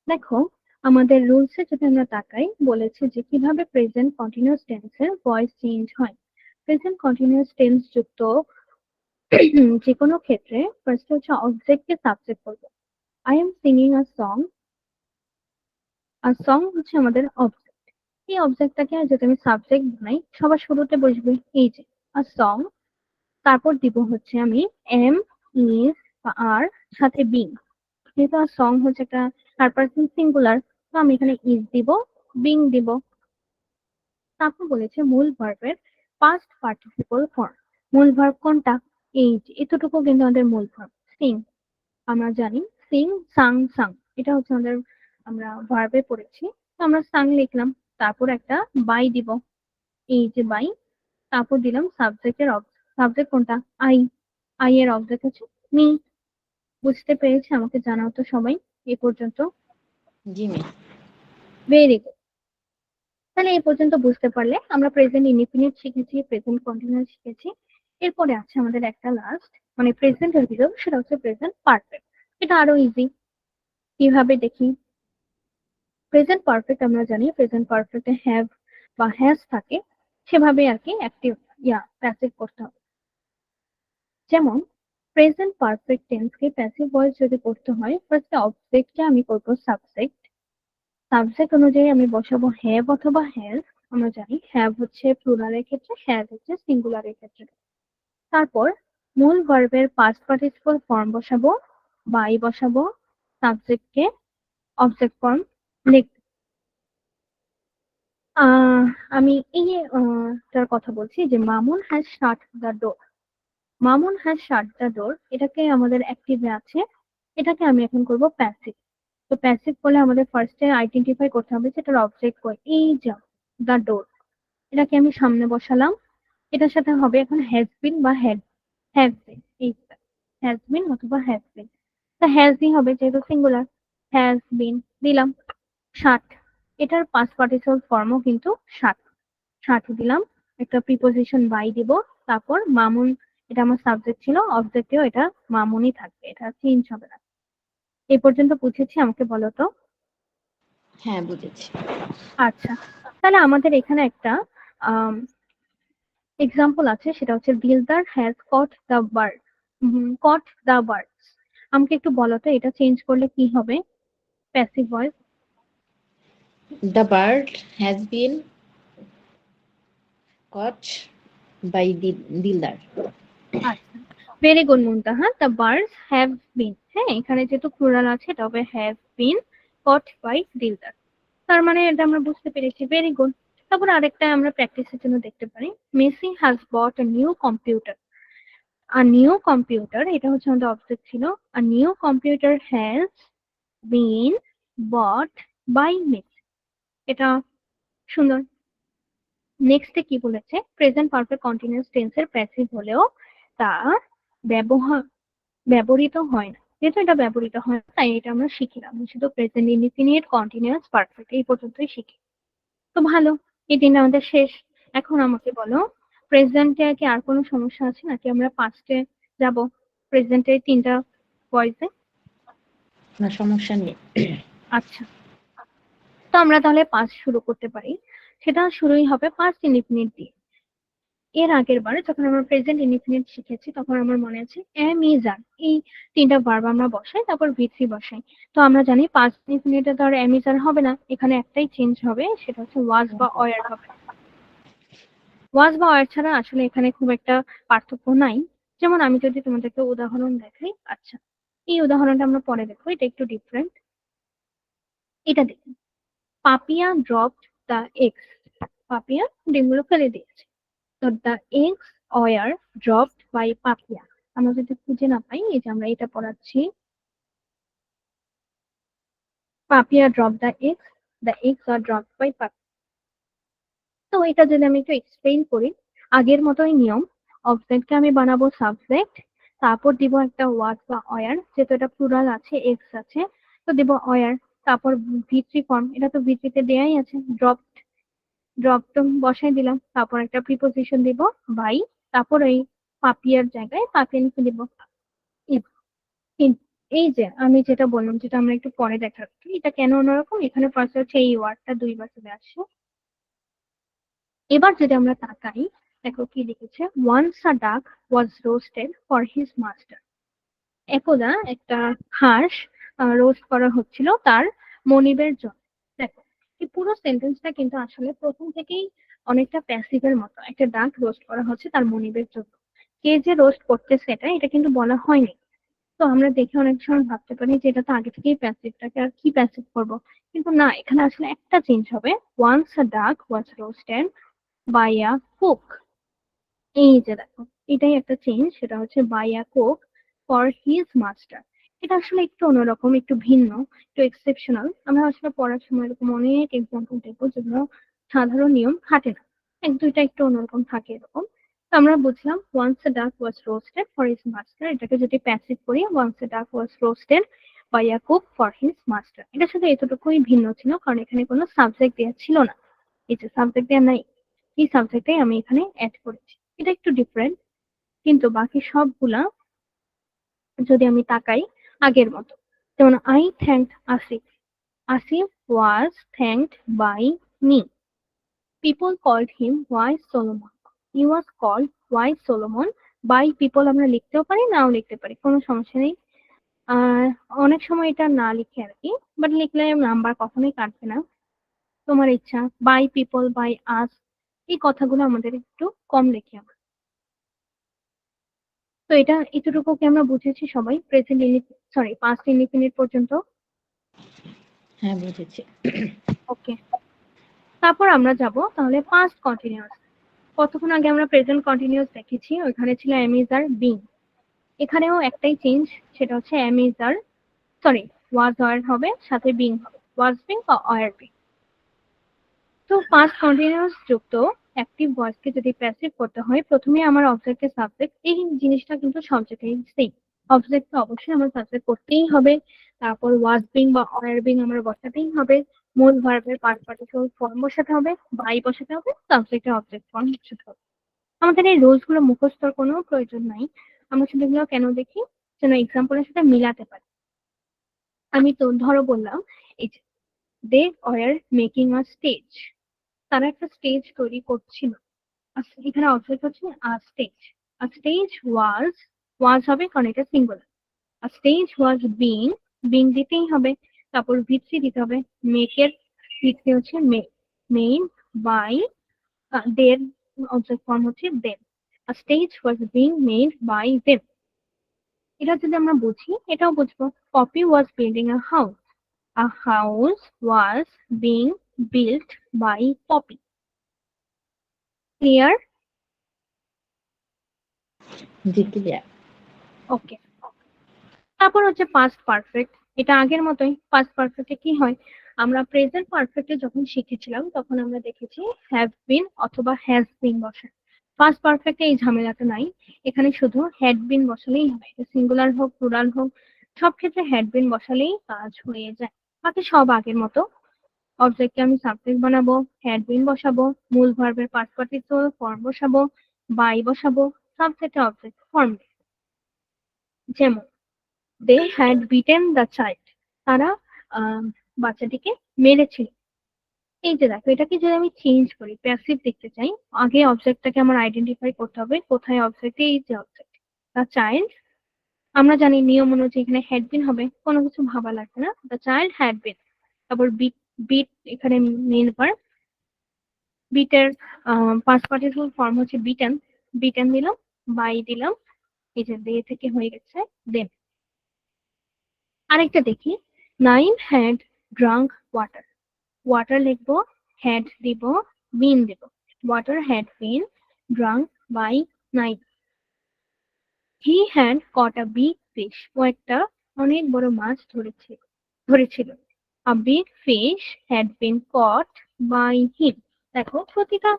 দেখো আমাদের রুলসে যদি আমরা তাকাই, বলেছে যে কিভাবে প্রেজেন্ট কন্টিনিউয়াস টেন্সের ভয়েস চেঞ্জ হয়। প্রেজেন্ট কন্টিনিউয়াস টেন্স যুক্ত যে কোনো ক্ষেত্রে ফার্স্ট হচ্ছে অবজেক্টকে সাবজেক্ট করবে। I am singing a song, আর সং হচ্ছে আমাদের অবজেক্ট। এই অবজেক্টটাকে যদি আমি সাবজেক্ট বানাই, সবার শুরুতে বসবে এই যে আ সং, তারপর দিব হচ্ছে আমি এম, ইজ বা আর, সাথে বিং। যেহেতু আর সং হচ্ছে একটা থার্ড পারসন সিঙ্গুলার, তো আমি এখানে ইজ দিব, বিং দিব। তারপর বলেছে মূল ভার্বের পাস্ট পার্টিসিপল ফর্ম। মূল ভার্ব কোনটা? এই যে এতটুকু কিন্তু আমাদের মূল ভার্ব। সিং, আমরা জানি সিং সাং সাং, এটা হচ্ছে আমাদের, আমরা ভার্বে পড়েছি। তো আমরা সাং লিখলাম, তারপর একটা বাই দিব, এই যে বাই, তারপর দিলাম সাবজেক্টের সাবজেক্ট কোনটা? আই, আই এর অবজেক্ট হচ্ছে মি। বুঝতে পেরেছে? আমাকে জানাও তো সবাই এ পর্যন্ত। জি ম্যাম। Very good. তাহলে এই পর্যন্ত বুঝতে পারলে আমরা প্রেজেন্ট ইনডিফিনিট শিখেছি, প্রেজেন্ট কন্টিনিউয়াস শিখেছি। এরপরে আছে আমাদের একটা লাস্ট, মানে প্রেজেন্ট এর ভিতর, সেটা হচ্ছে প্রেজেন্ট পারফেক্ট। এটা আরো ইজি। কিভাবে দেখি? প্রেজেন্ট পারফেক্ট আমরা জানি প্রেজেন্ট পারফেক্টে হ্যাভ বা হ্যাজ থাকে, সেভাবে আর কি অ্যাক্টিভ প্যাসিভ করতে হবে। যেমন প্রেজেন্ট পারফেক্ট টেন্সকে প্যাসিভ ভয়েস যদি করতে হয়, ফার্স্টে অবজেক্টকে আমি করব সাবজেক্ট। সাবজেক্ট অনুযায়ী আমি বসাবো হ্যাভ অথবা হ্যাজ। আমরা জানি হ্যাভ হচ্ছে প্লুরালের ক্ষেত্রে, হ্যাজ হচ্ছে সিঙ্গুলারের ক্ষেত্রে। তারপর মূল ভার্বের পাস্ট পার্টিসিপল ফর্ম বসাবো, বাই বসাবো, সাবজেক্টকে অবজেক্ট ফর্ম লিখব। আহ আমি এই তার কথা বলছি যে Mamun has shut the door. Mamun has shut the door, এটাকে আমাদের অ্যাক্টিভে আছে, এটাকে আমি এখন করব প্যাসিভ। তো প্যাসিভ করলে আমাদের ফার্স্টে আইডেন্টিফাই করতে হবে যে এটার অবজেক্ট কই, এই যা দ্য ডোর, এটাকে আমি সামনে বসালাম। এটার সাথে হবে এখন হ্যাজ বিন বা হ্যাজ বিন, এই হ্যাজ বিন অথবা হ্যাজ বিন। তা হ্যাজই হবে যেহেতু সিঙ্গুলার, হ্যাজ বিন দিলাম। শাট, এটার পাস্ট পার্টিসিপল ফর্মও কিন্তু শাট, শাট দিলাম। একটা প্রিপোজিশন বাই দিব, তারপর মামুন, এটা আমার সাবজেক্ট ছিল, অবজেক্টেও এটা মামুনই থাকবে, এটা চেঞ্জ হবে না। এই পর্যন্ত বুঝেছি? আমাকে বলো তো। হ্যাঁ বুঝেছি। আচ্ছা, তাহলে আমাদের এখানে একটা এক্সাম্পল আছে, সেটা হচ্ছে Dildar has caught the bird. Caught the birds, আমাকে একটু বলো তো এটা চেঞ্জ করলে কি হবে passive voice? The bird has been caught by Dildar. আচ্ছা, very good Muntaha, the birds have been, হ্যাঁ এখানে যেহেতু প্লুরাল আছে এটা হবে have been caught by Dildar. তার মানে এটা আমরা বুঝতে পেরেছি, ভেরি গুড। তারপর আরেকটা আমরা প্র্যাকটিসের জন্য দেখতে পারি, Messi has bought a new computer. আর নিউ কম্পিউটার, এটা হচ্ছে আমাদের অবজেক্ট ছিল। আর new computer has been bought by Messi, এটা সুন্দর। নেক্সটে কি বলেছে, প্রেজেন্ট পারফেক্ট কন্টিনিউয়াস টেন্সের প্যাসিভ হলেও তা ব্যবহার ব্যবহৃত হয় না। যেহেতু এটা ব্যবহৃত হয় না, তাই এটা আমরা শিখিলাম। শুধু প্রেজেন্ট ইনডিফিনিট কন্টিনিউয়াস পারফেক্ট এই পর্যন্তই শিখি। তো ভালো, এই দিনটা আমাদের শেষ। এখন আমাকে বলো, প্রেজেন্টে কি আর কোনো সমস্যা আছে নাকি আমরা পাস্টে যাব? প্রেজেন্টের তিনটা ভয়েসে। না সমস্যা নেই। আচ্ছা, তো আমরা তাহলে পাস্ট শুরু করতে পারি। সেটা শুরুই হবে পাস্ট ইনডিফিনিট দিয়ে। এর আগের বার যখন আমরা প্রেজেন্ট ইনডিফিনিট শিখেছি, তখন আমার মনে আছে এম ইজ আর, এই তিনটা ভার্ব আমরা বসাই, তারপর ভি3 বসাই। তো আমরা জানি পাস্ট ইনডিফিনিটে তো আর এম ইজ আর হবে না, এখানে একটাই চেঞ্জ হবে, সেটা হচ্ছে ওয়াজ বা ওয়ার হবে। ওয়াজ বা ওয়ার ছাড়া আসলে এখানে খুব একটা পার্থক্য নাই। যেমন আমি যদি তোমাদেরকে উদাহরণ দেখাই, আচ্ছা এই উদাহরণটা আমরা পরে দেখবো, এটা একটু ডিফারেন্ট। এটা দেখুন, Papiya dropped the eggs. Papiya ডিমগুলো ফেলে দিয়েছে। তো the eggs were dropped by Papiya. আমরা যদি খুঁজে না পাই, এই যে আমরা এটা পড়াচ্ছি, পাপিয়া ড্রপ দ্য এগস আর ড্রপ বাই পাপিয়া। তো এটা যদি আমি একটু এক্সপ্লেইন করি, আগের মতোই নিয়ম। অবজেক্টকে আমি বানাবো সাবজেক্ট, তারপর দিব একটা ওয়ার্ড বা অয়ার, যেহেতু এটা প্লুরাল আছে, এক্স আছে, তো দিব অয়ার। তারপর ভি3 ফর্ম, এটা তো ভি3 তে দেয়াই আছে, ড্রপ তো বসাই দিলাম, তারপর একটা প্রিপোজিশন দিব বাই, তারপর এই পাপিয়ার জায়গায় পাপিয়া লিখে দিব। এই এই যে আমি যেটা বললাম, যেটা আমরা একটু পরে দেখাচ্ছি, এটা কেন অন্যরকম, এখানে ফার্স্ট হচ্ছে এই ওয়ার্ডটা দুইবার চলে আসছে। এবার যদি আমরা তাকাই, দেখো কি লিখেছে, once a duck was roasted for his master. একদা একটা হাঁস রোস্ট করা হচ্ছিল তার মনিবের জন্য। দেখো, এই পুরো সেন্টেন্সটা কিন্তু আসলে প্রথম থেকেই অনেকটা প্যাসিভের মতো। একটা ডাক রোস্ট করা হচ্ছে তার মনিবের জন্য, কে যে রোস্ট করতেছে এটা কিন্তু বলা হয়নি। তো আমরা দেখে অনেক সময় ভাবতে পারি যে এটা তো আগে থেকেই প্যাসিভটাকে আর কি প্যাসিভ করবো, কিন্তু না, এখানে আসলে একটা চেঞ্জ হবে। Once a duck was roasted by a cook. এই যে দেখো, এটাই একটা চেঞ্জ, সেটা হচ্ছে by a cook for his master. এটা আসলে একটু অন্যরকম, একটু ভিন্ন, একটু এক্সেপশনাল। আমরা আসলে পড়ার সময় এরকম অনেক এক্সাম্পল দেখবো যেগুলো সাধারণ নিয়ম খাটে না, এক দুইটা একটু অন্যরকম থাকে এরকম। তো আমরা বুঝলাম once a duck was roasted for his master, এটাকে যদি প্যাসিভ করি, once a duck was roasted by a cook for his master. এটা শুধু এতটুকুই ভিন্ন ছিল, কারণ এখানে কোনো সাবজেক্ট দেওয়া ছিল না। এই যে সাবজেক্ট দেওয়া নাই, এই সাবজেক্টটাই আমি এখানে অ্যাড করেছি। এটা একটু ডিফারেন্ট, কিন্তু বাকি সবগুলা যদি আমি তাকাই আগের মতো। যেমন I thanked Asif, Asif was thanked by me. People called him wise Solomon, he was called wise Solomon by people. আমরা লিখতেও পারি, নাও লিখতে পারি, কোনো সমস্যা নেই। আহ অনেক সময় এটা না লিখে আর কি, বাট লিখলে নাম্বার কখনোই কাটবে না, তোমার ইচ্ছা। বাই পিপল, বাই আস, এই কথাগুলো আমাদের একটু কম লিখি আমরা। তো এটা এতটুকু কি আমরা বুঝেছি সবাই, প্রেজেন্ট সরি পাস্ট ইনডিফিনিট পর্যন্ত? হ্যাঁ, বুঝেছি। ওকে, তারপর আমরা যাব তাহলে পাস্ট কন্টিনিউয়াস। কতক্ষণ আগে আমরা প্রেজেন্ট কন্টিনিউয়াস দেখেছি, ওইখানে ছিল এম ইজ আর বিং। এখানেও একটাই চেঞ্জ, সেটা হচ্ছে am is are, sorry, was were হবে, সাথে বিং হবে, ওয়াজ বিং বা ওয়ার বিং। তো পাস্ট কন্টিনিউয়াস যুক্ত অ্যাক্টিভ ভয়েসকে যদি প্যাসিভ করতে হয়, প্রথমে আমার অবজেক্টের সাবজেক্ট, এই জিনিসটা কিন্তু সব জায়গায় সেম। অবজেক্টকে অবশ্যই আমার সাবজেক্ট করতেই হবে, তারপর ওয়াজ বিং বা ওয়ার বিং আমার বসাতেই হবে, মূল ভার্বের পার্ট পার্টিসিপল ফর্ম বসাতে হবে, বাই বসাতে হবে, সাবজেক্টের অবজেক্ট ফর্ম বসাতে হবে। আমাদের এই রুলস গুলো মুখস্থর কোনো প্রয়োজন নাই, আমরা শুধু এগুলো কেন দেখি, যেন এক্সাম্পলের সাথে মিলাতে পারি। আমি তো ধরো বললাম, এই যে they were making a stage, তারা একটা স্টেজ তৈরি করছিল। এখানে অবজেক্ট হচ্ছে আ স্টেজ। আ স্টেজ ওয়াজ, ওয়াজ হবে কারণ এটা singular. A stage was being, being দিতেই হবে, তারপর ভিত্তি দিতে হবে, মেকের ভিত্তি হচ্ছে মেইন বাই, দের অবজেক্ট ফর্ম হচ্ছে them. A stage was being made by them. এটা যদি আমরা বুঝি, এটাও বুঝবো। Popy was building a house, a house was being built by Popy. Clear? জি, ক্লিয়ার। ওকে, তারপর হচ্ছে পাস্ট পারফেক্ট। এটা আগের মতোই। পাস্ট পারফেক্টে কি হয়, আমরা প্রেজেন্ট পারফেক্টে যখন শিখেছিলাম তখন আমরা দেখেছি হ্যাভ বিন অথবা হ্যাজ বিন বসে। পাস্ট পারফেক্টে এই ঝামেলাটা নাই, এখানে শুধু হ্যাড বিন বসালেই হবে, এটা সিঙ্গুলার হোক প্লুরাল হোক, সব ক্ষেত্রে হ্যাড বিন বসালেই কাজ হয়ে যায়। বাকি সব আগের মতো। অবজেক্টকে আমি সাবজেক্ট বানাবো, হ্যাড বিন বসাবো, মূল ভার্বের পার্ট পার্টিসিপল ফর্ম বসাবো, বাই বসাবো, সাবজেক্টে অবজেক্ট ফর্ম। যেমন they had beaten the child, তারা আহ, বাচ্চাটিকে মেরেছিল। এই যে দেখো, এটাকে যদি আমি চেঞ্জ করি, প্যাসিভ দেখতে চাই, আগে অবজেক্টটাকে আমার আইডেন্টিফাই করতে হবে, কোথায় অবজেক্ট, এই যে অবজেক্ট দ্য চাইল্ড। আমরা জানি নিয়ম অনুযায়ী এখানে হ্যাড বিন হবে, কোনো কিছু ভাবা লাগবে না, দ্য চাইল্ড হ্যাড বিন। তারপর বিট, বিট এখানে মেন ভার্ব, বিটের পাস্ট পার্টিসিপল ফর্ম হচ্ছে বিটেন, বিটেন দিলাম, বাই দিলাম, এই যে দে থেকে হয়ে গেছে দেন। আরেকটা দেখি, Naim had drunk water, water লিখবো, হ্যাড দিব, বিন দিব। Water had been drunk by night. He had caught a big fish, ও একটা অনেক বড় মাছ ধরেছিল। A big fish had been caught by him. দেখো প্রতিটা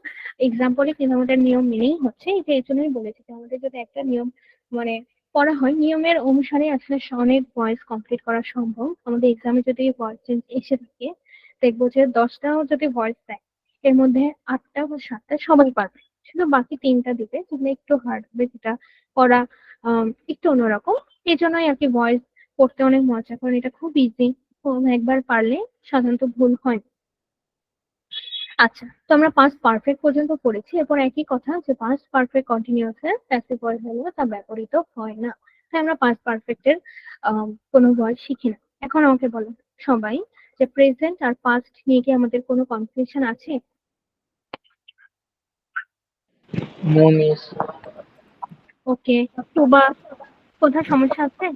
এক্সাম্পলে কিন্তু আমাদের নিয়ম মেনেই হচ্ছে, এটা এই জন্যই বলেছি যে আমাদের যদি একটা নিয়ম মানে পড়া হয়, নিয়মের অনুসারে আসলে অনেক ভয়েস কমপ্লিট করা সম্ভব। আমাদের এক্সামে যদি ভয়েস চেঞ্জ এসে থাকে, দেখবো যে 10টাও যদি ভয়েস দেয়, এর মধ্যে 8টা বা 7টা সবাই পারবে, শুধু বাকি 3টা দিবে যেগুলো একটু হার্ড হবে, যেটা পড়া একটু অন্যরকম। এই জন্যই আর কি ভয়েস পড়তে অনেক মজা, কারণ এটা খুব ইজি, একবার পারলে সাধারণত ভুল হয় না। আচ্ছা, তো আমরা পাস্ট পারফেক্ট পর্যন্ত পড়েছি। এরপর একই কথা যে পাস্ট পারফেক্ট কন্টিনিউয়াস এর প্যাসিভ ভয়েস হলেও তা ব্যবহৃত হয় না। তাই আমরা পাস্ট পারফেক্ট এর কোনো ভয়েস শিখি না। এখন আমাকে বলো সবাই, যে প্রেজেন্ট আর পাস্ট নিয়ে কি আমাদের কোনো কনফিউশন আছে? No, miss. ওকে, তো বা কোথায় সমস্যা আছে?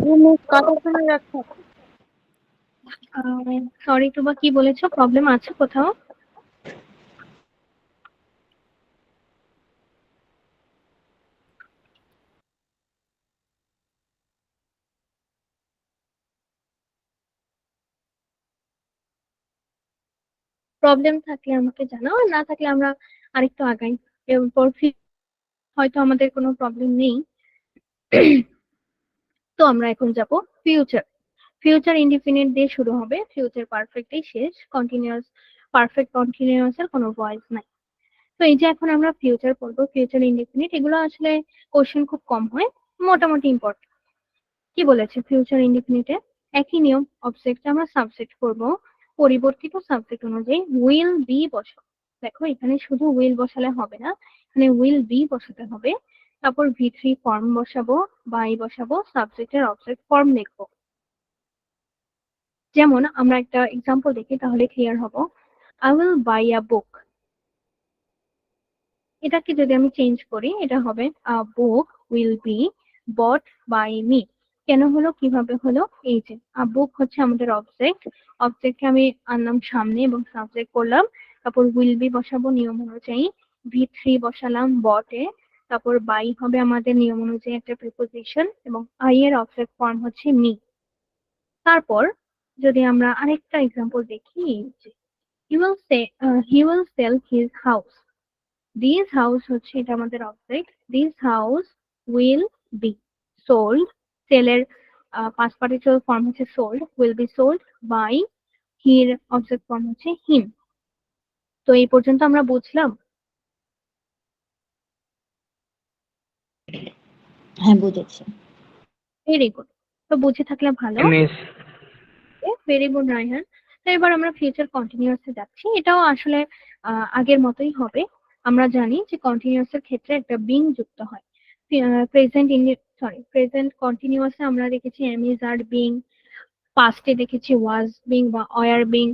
জি মিস, কথা শোনা যাচ্ছে। সরি, তো বা কি বলেছো, প্রবলেম আছে কোথাও? প্রবলেম থাকলে আমাকে জানাও, আর না থাকলে আমরা আরেকটু আগাই। এরপর হয়তো আমাদের কোনো প্রবলেম নেই। তো আমরা এখন যাব ফিউচার। ফিউচার ইনডিফিনিট দিয়ে শুরু হবে, ফিউচার পারফেক্টই শেষ, কন্টিনিউয়াস পারফেক্ট কন্টিনিউয়াস এর কোনো ভয়েস নাই। তো এই যে এখন আমরা ফিউচার পড়বো, ফিউচার ইনডিফিনিট, এগুলো আসলে কোশ্চেন খুব কম হয়, মোটামুটি ইম্পর্টেন্ট। কি বলেছে ফিউচার ইনডিফিনিটে? একই নিয়ম, অবজেক্ট আমরা সাবজেক্ট করব, পরিবর্তিত সাবজেক্ট অনুযায়ী উইল বি বসাবো। দেখো এখানে শুধু উইল বসালে হবে না, এখানে উইল বি বসাতে হবে। তারপর V3 ফর্ম বসাবো, বাই বসাবো, সাবজেক্টের অবজেক্ট ফর্ম লিখবো। যেমন আমরা একটা এক্সাম্পল দেখি, তাহলে ক্লিয়ার হব। I will buy a book, এটাকে যদি আমি চেঞ্জ করি, এটা হবে a book will be bought by me. কেন হলো, কিভাবে হলো? এই যে আ বুক হচ্ছে আমাদের অবজেক্ট, অবজেক্টকে আমি আনলাম সামনে এবং সাবজেক্ট করলাম। তারপর উইল বি বসাবো নিয়ম অনুযায়ী, V3 বসালাম বটে। তারপর বাই হবে আমাদের নিয়ম অনুযায়ী একটা প্রিপোজিশন, এবং আই এর অবজেক্ট ফর্ম হচ্ছে মি। তারপর যদি আমরা আরেকটা এক্সাম্পল দেখি, he will say he will sell his house. This house হচ্ছে এটা আমাদের object, this house will be sold. সেলের পাস্ট পার্টিসিপাল ফর্ম হচ্ছে sold, will be sold by he object form হচ্ছে হিম। তো এই পর্যন্ত আমরা বুঝলাম। হ্যাঁ, বুঝেছি। ভেরি গুড, তো বুঝে থাকলে ভালো। Miss. Very good Raihan. তো এবার আমরা ফিউচার কন্টিনিউয়াসে যাচ্ছি, এটাও আসলে আগের মতোই হবে। আমরা জানি যে কন্টিনিউয়াস এর ক্ষেত্রে একটা বিং যুক্ত হয়। প্রেজেন্ট প্রেজেন্ট কন্টিনিউয়াসে আমরা দেখেছি এম ইজ আর বিং, পাস্টে দেখেছি ওয়াজ বিং বা ওয়ার বিং,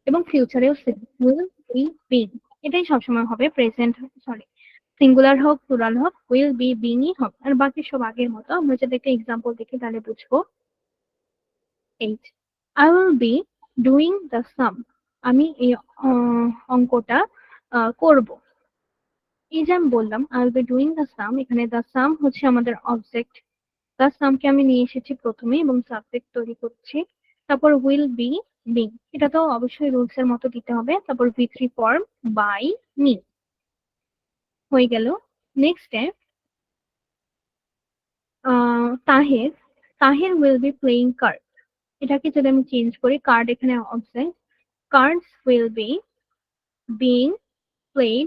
এবং ফিউচারেও সেম উইল বি বিং। এটাই সবসময় হবে, প্রেজেন্ট সিঙ্গুলার হোক প্লুরাল হোক, উইল বি বিংই হবে। আর বাকি সব আগের মতো। আমরা যদি একটা এক্সাম্পল দেখি তাহলে বুঝবো। এই I will be doing the sum, আমি এই অঙ্কটা করব। এই যে আমি বললাম I will be doing the sum, এখানে দ্য সাম হচ্ছে আমাদের অবজেক্ট, দ্য সামকে আমি নিয়ে এসেছি প্রথমে এবং সাবজেক্ট তৈরি করছি। তারপর উইল বি বিং, এটা তো অবশ্যই রুলস এর মতো দিতে হবে। তারপর V3 ফর্ম বাই মি হয়ে গেল। Next Taher, Taher will be playing card. এটাকে যদি আমি চেঞ্জ করি, কার্ড এখানে object, cards will be being played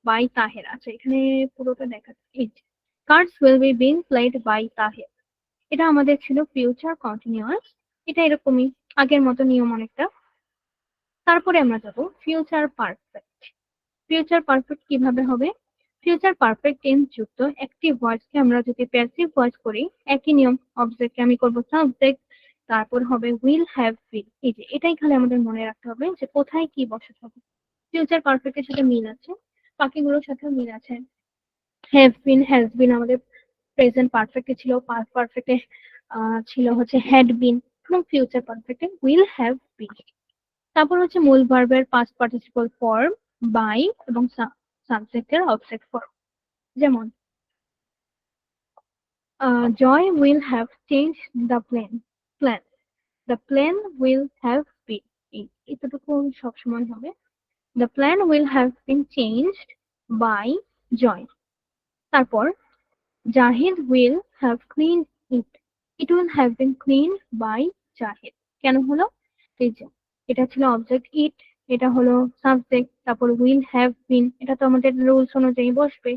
by Taher. আচ্ছা, এখানে পুরোটা দেখাচ্ছে, cards will be being played by Taher. এটা আমাদের ছিল ফিউচার কন্টিনিউয়াস, এটা এরকমই আগের মতো নিয়ম অনেকটা। তারপরে আমরা যাব ফিউচার পারফেক্ট। ফিউচার পারফেক্ট কিভাবে হবে? ফিউচার পারফেক্ট টেন্স যুক্ত একটি ভয়েসকে আমরা যদি প্যাসিভ ভয়েস করি, একই নিয়ম, অবজেক্টকে আমি করব সাবজেক্ট, তারপর হবে উইল হ্যাভ বিন। এই যে এটাই খালি আমাদের মনে রাখতে হবে যে কোথায় কি বসাতে হবে। ফিউচার পারফেক্টের সাথে মিল আছে, বাকিগুলোর সাথেও মিল আছে। হ্যাভ বিন, হ্যাজ বিন আমাদের প্রেজেন্ট পারফেক্টে ছিল, পাস্ট পারফেক্টে ছিল হচ্ছে হ্যাড বিন, এবং ফিউচার পারফেক্টে উইল হ্যাভ বিন। তারপর হচ্ছে মূল ভার্বের পাস্ট পার্টিসিপল ফর্ম, বাই এবং সাবজেক্টের অবজেক্ট ফর্ম। যেমন Joy will have change the plan, the plan will have been, এতটুকু সবসময় হবে। The plan will have been changed by Joy. তারপর Zahid will have clean it, it will have been clean by Zahid. কেন হলো? এই যে এটা ছিল অবজেক্ট ইট, এটা হলো সাবজেক্ট, তারপর উইল হ্যাভ বিন, এটা তো আমাদের রুলস অনুযায়ী বসবে।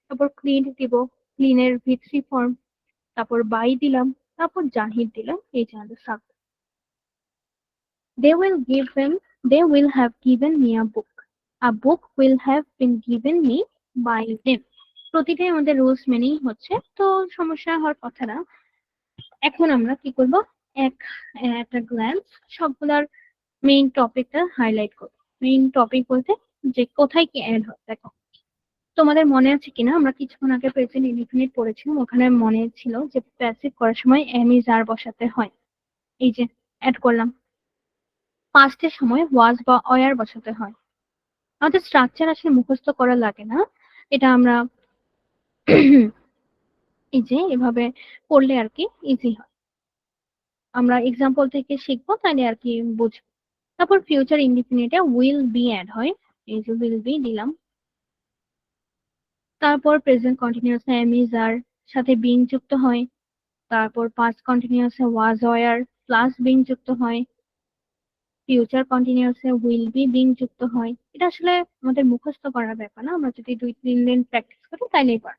তারপর ক্লিন দিব, ক্লিনের ভি3 ফর্ম, তারপর বাই দিলাম, তারপর জাহিদ দিলাম, এই যে আমাদের subject. They will have given me a book. A book will have been given me by them. প্রতিটাই আমাদের রুলস মেনেই হচ্ছে, তো সমস্যা হওয়ার কথা না। এখন আমরা কি করব, একটা গ্ল্যান্স সবগুলার মেইন টপিকটা হাইলাইট করব। মেইন টপিক বলতে যে কোথায় কি অ্যাড হয়। দেখো তোমাদের মনে আছে কিনা, আমরা কিছুক্ষণ আগে প্রেজেন্ট ইনডিফিনিট পড়েছিলাম, ওখানে মনে ছিল যে প্যাসিভ করার সময় এম ইজ আর বসাতে হয়। এই যে অ্যাড করলাম। পাস্টের সময় ওয়াজ বা ওয়ার বসাতে হয়। আমাদের স্ট্রাকচার আসলে মুখস্থ করা লাগে না, এটা আমরা এই যে এভাবে পড়লে আর কি ইজি হয়। আমরা এক্সাম্পল থেকে শিখবো, তাহলে আর কি বুঝবো। তারপর ফিউচার ইনডিফিনিটে উইল বি অ্যাড হয়, এই যে উইল বি দিলাম। তারপর প্রেজেন্ট কন্টিনিউয়াস এম ইজ আর সাথে বিং যুক্ত হয়। তারপর past continuous was were plus being যুক্ত হয়। ফিউচার কন্টিনিউয়াসে উইল বি বিং যুক্ত হয়। এটা আসলে আমাদের মুখস্থ করার ব্যাপার না, আমরা যদি 2-3 দিন প্র্যাকটিস করি তাইলেই পার।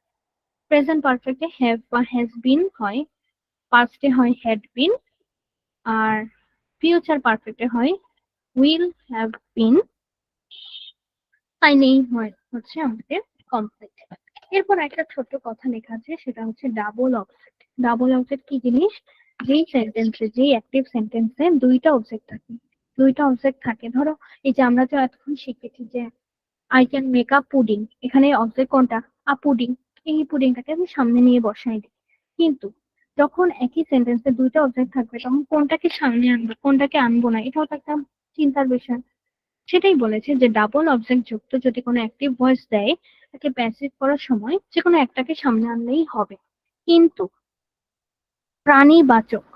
প্রেজেন্ট পারফেক্টে হ্যাভ বা হ্যাজ বিন হয়, পাস্টে হয় হ্যাড বিন, আর ফিউচার পারফেক্টে হয় উইল হ্যাভ বিন। তাইলেই হচ্ছে আমাদের কমপ্লিট। এরপর একটা ছোট্ট কথা লেখা আছে, সেটা হচ্ছে ডাবল অবজেক্ট। ডাবল অবজেক্ট কি জিনিস? যেই সেন্টেন্সে, যেই অ্যাক্টিভ সেন্টেন্সে দুইটা অবজেক্ট থাকে, দুইটা অবজেক্ট থাকে। ধরো এই যে আমরা তো এতক্ষণ শিখেছি যে I can make a pudding, এখানে অবজেক্ট কোনটা? আ পুডিং। এই পুডিংটাকে আমি সামনে নিয়ে বসাই দিই। কিন্তু যখন একই সেন্টেন্সে দুইটা অবজেক্ট থাকবে, তখন কোনটাকে সামনে আনবো, কোনটাকে আনবো না, এটাও তো একটা চিন্তার বিষয়। সেটাই বলেছে যে ডাবল অবজেক্ট যুক্ত যদি কোনো অ্যাক্টিভ ভয়েস দেয়, তাকে প্যাসিভ করার সময় যে কোনো একটাকে সামনে আনলেই হবে। কিন্তু প্রাণীবাচক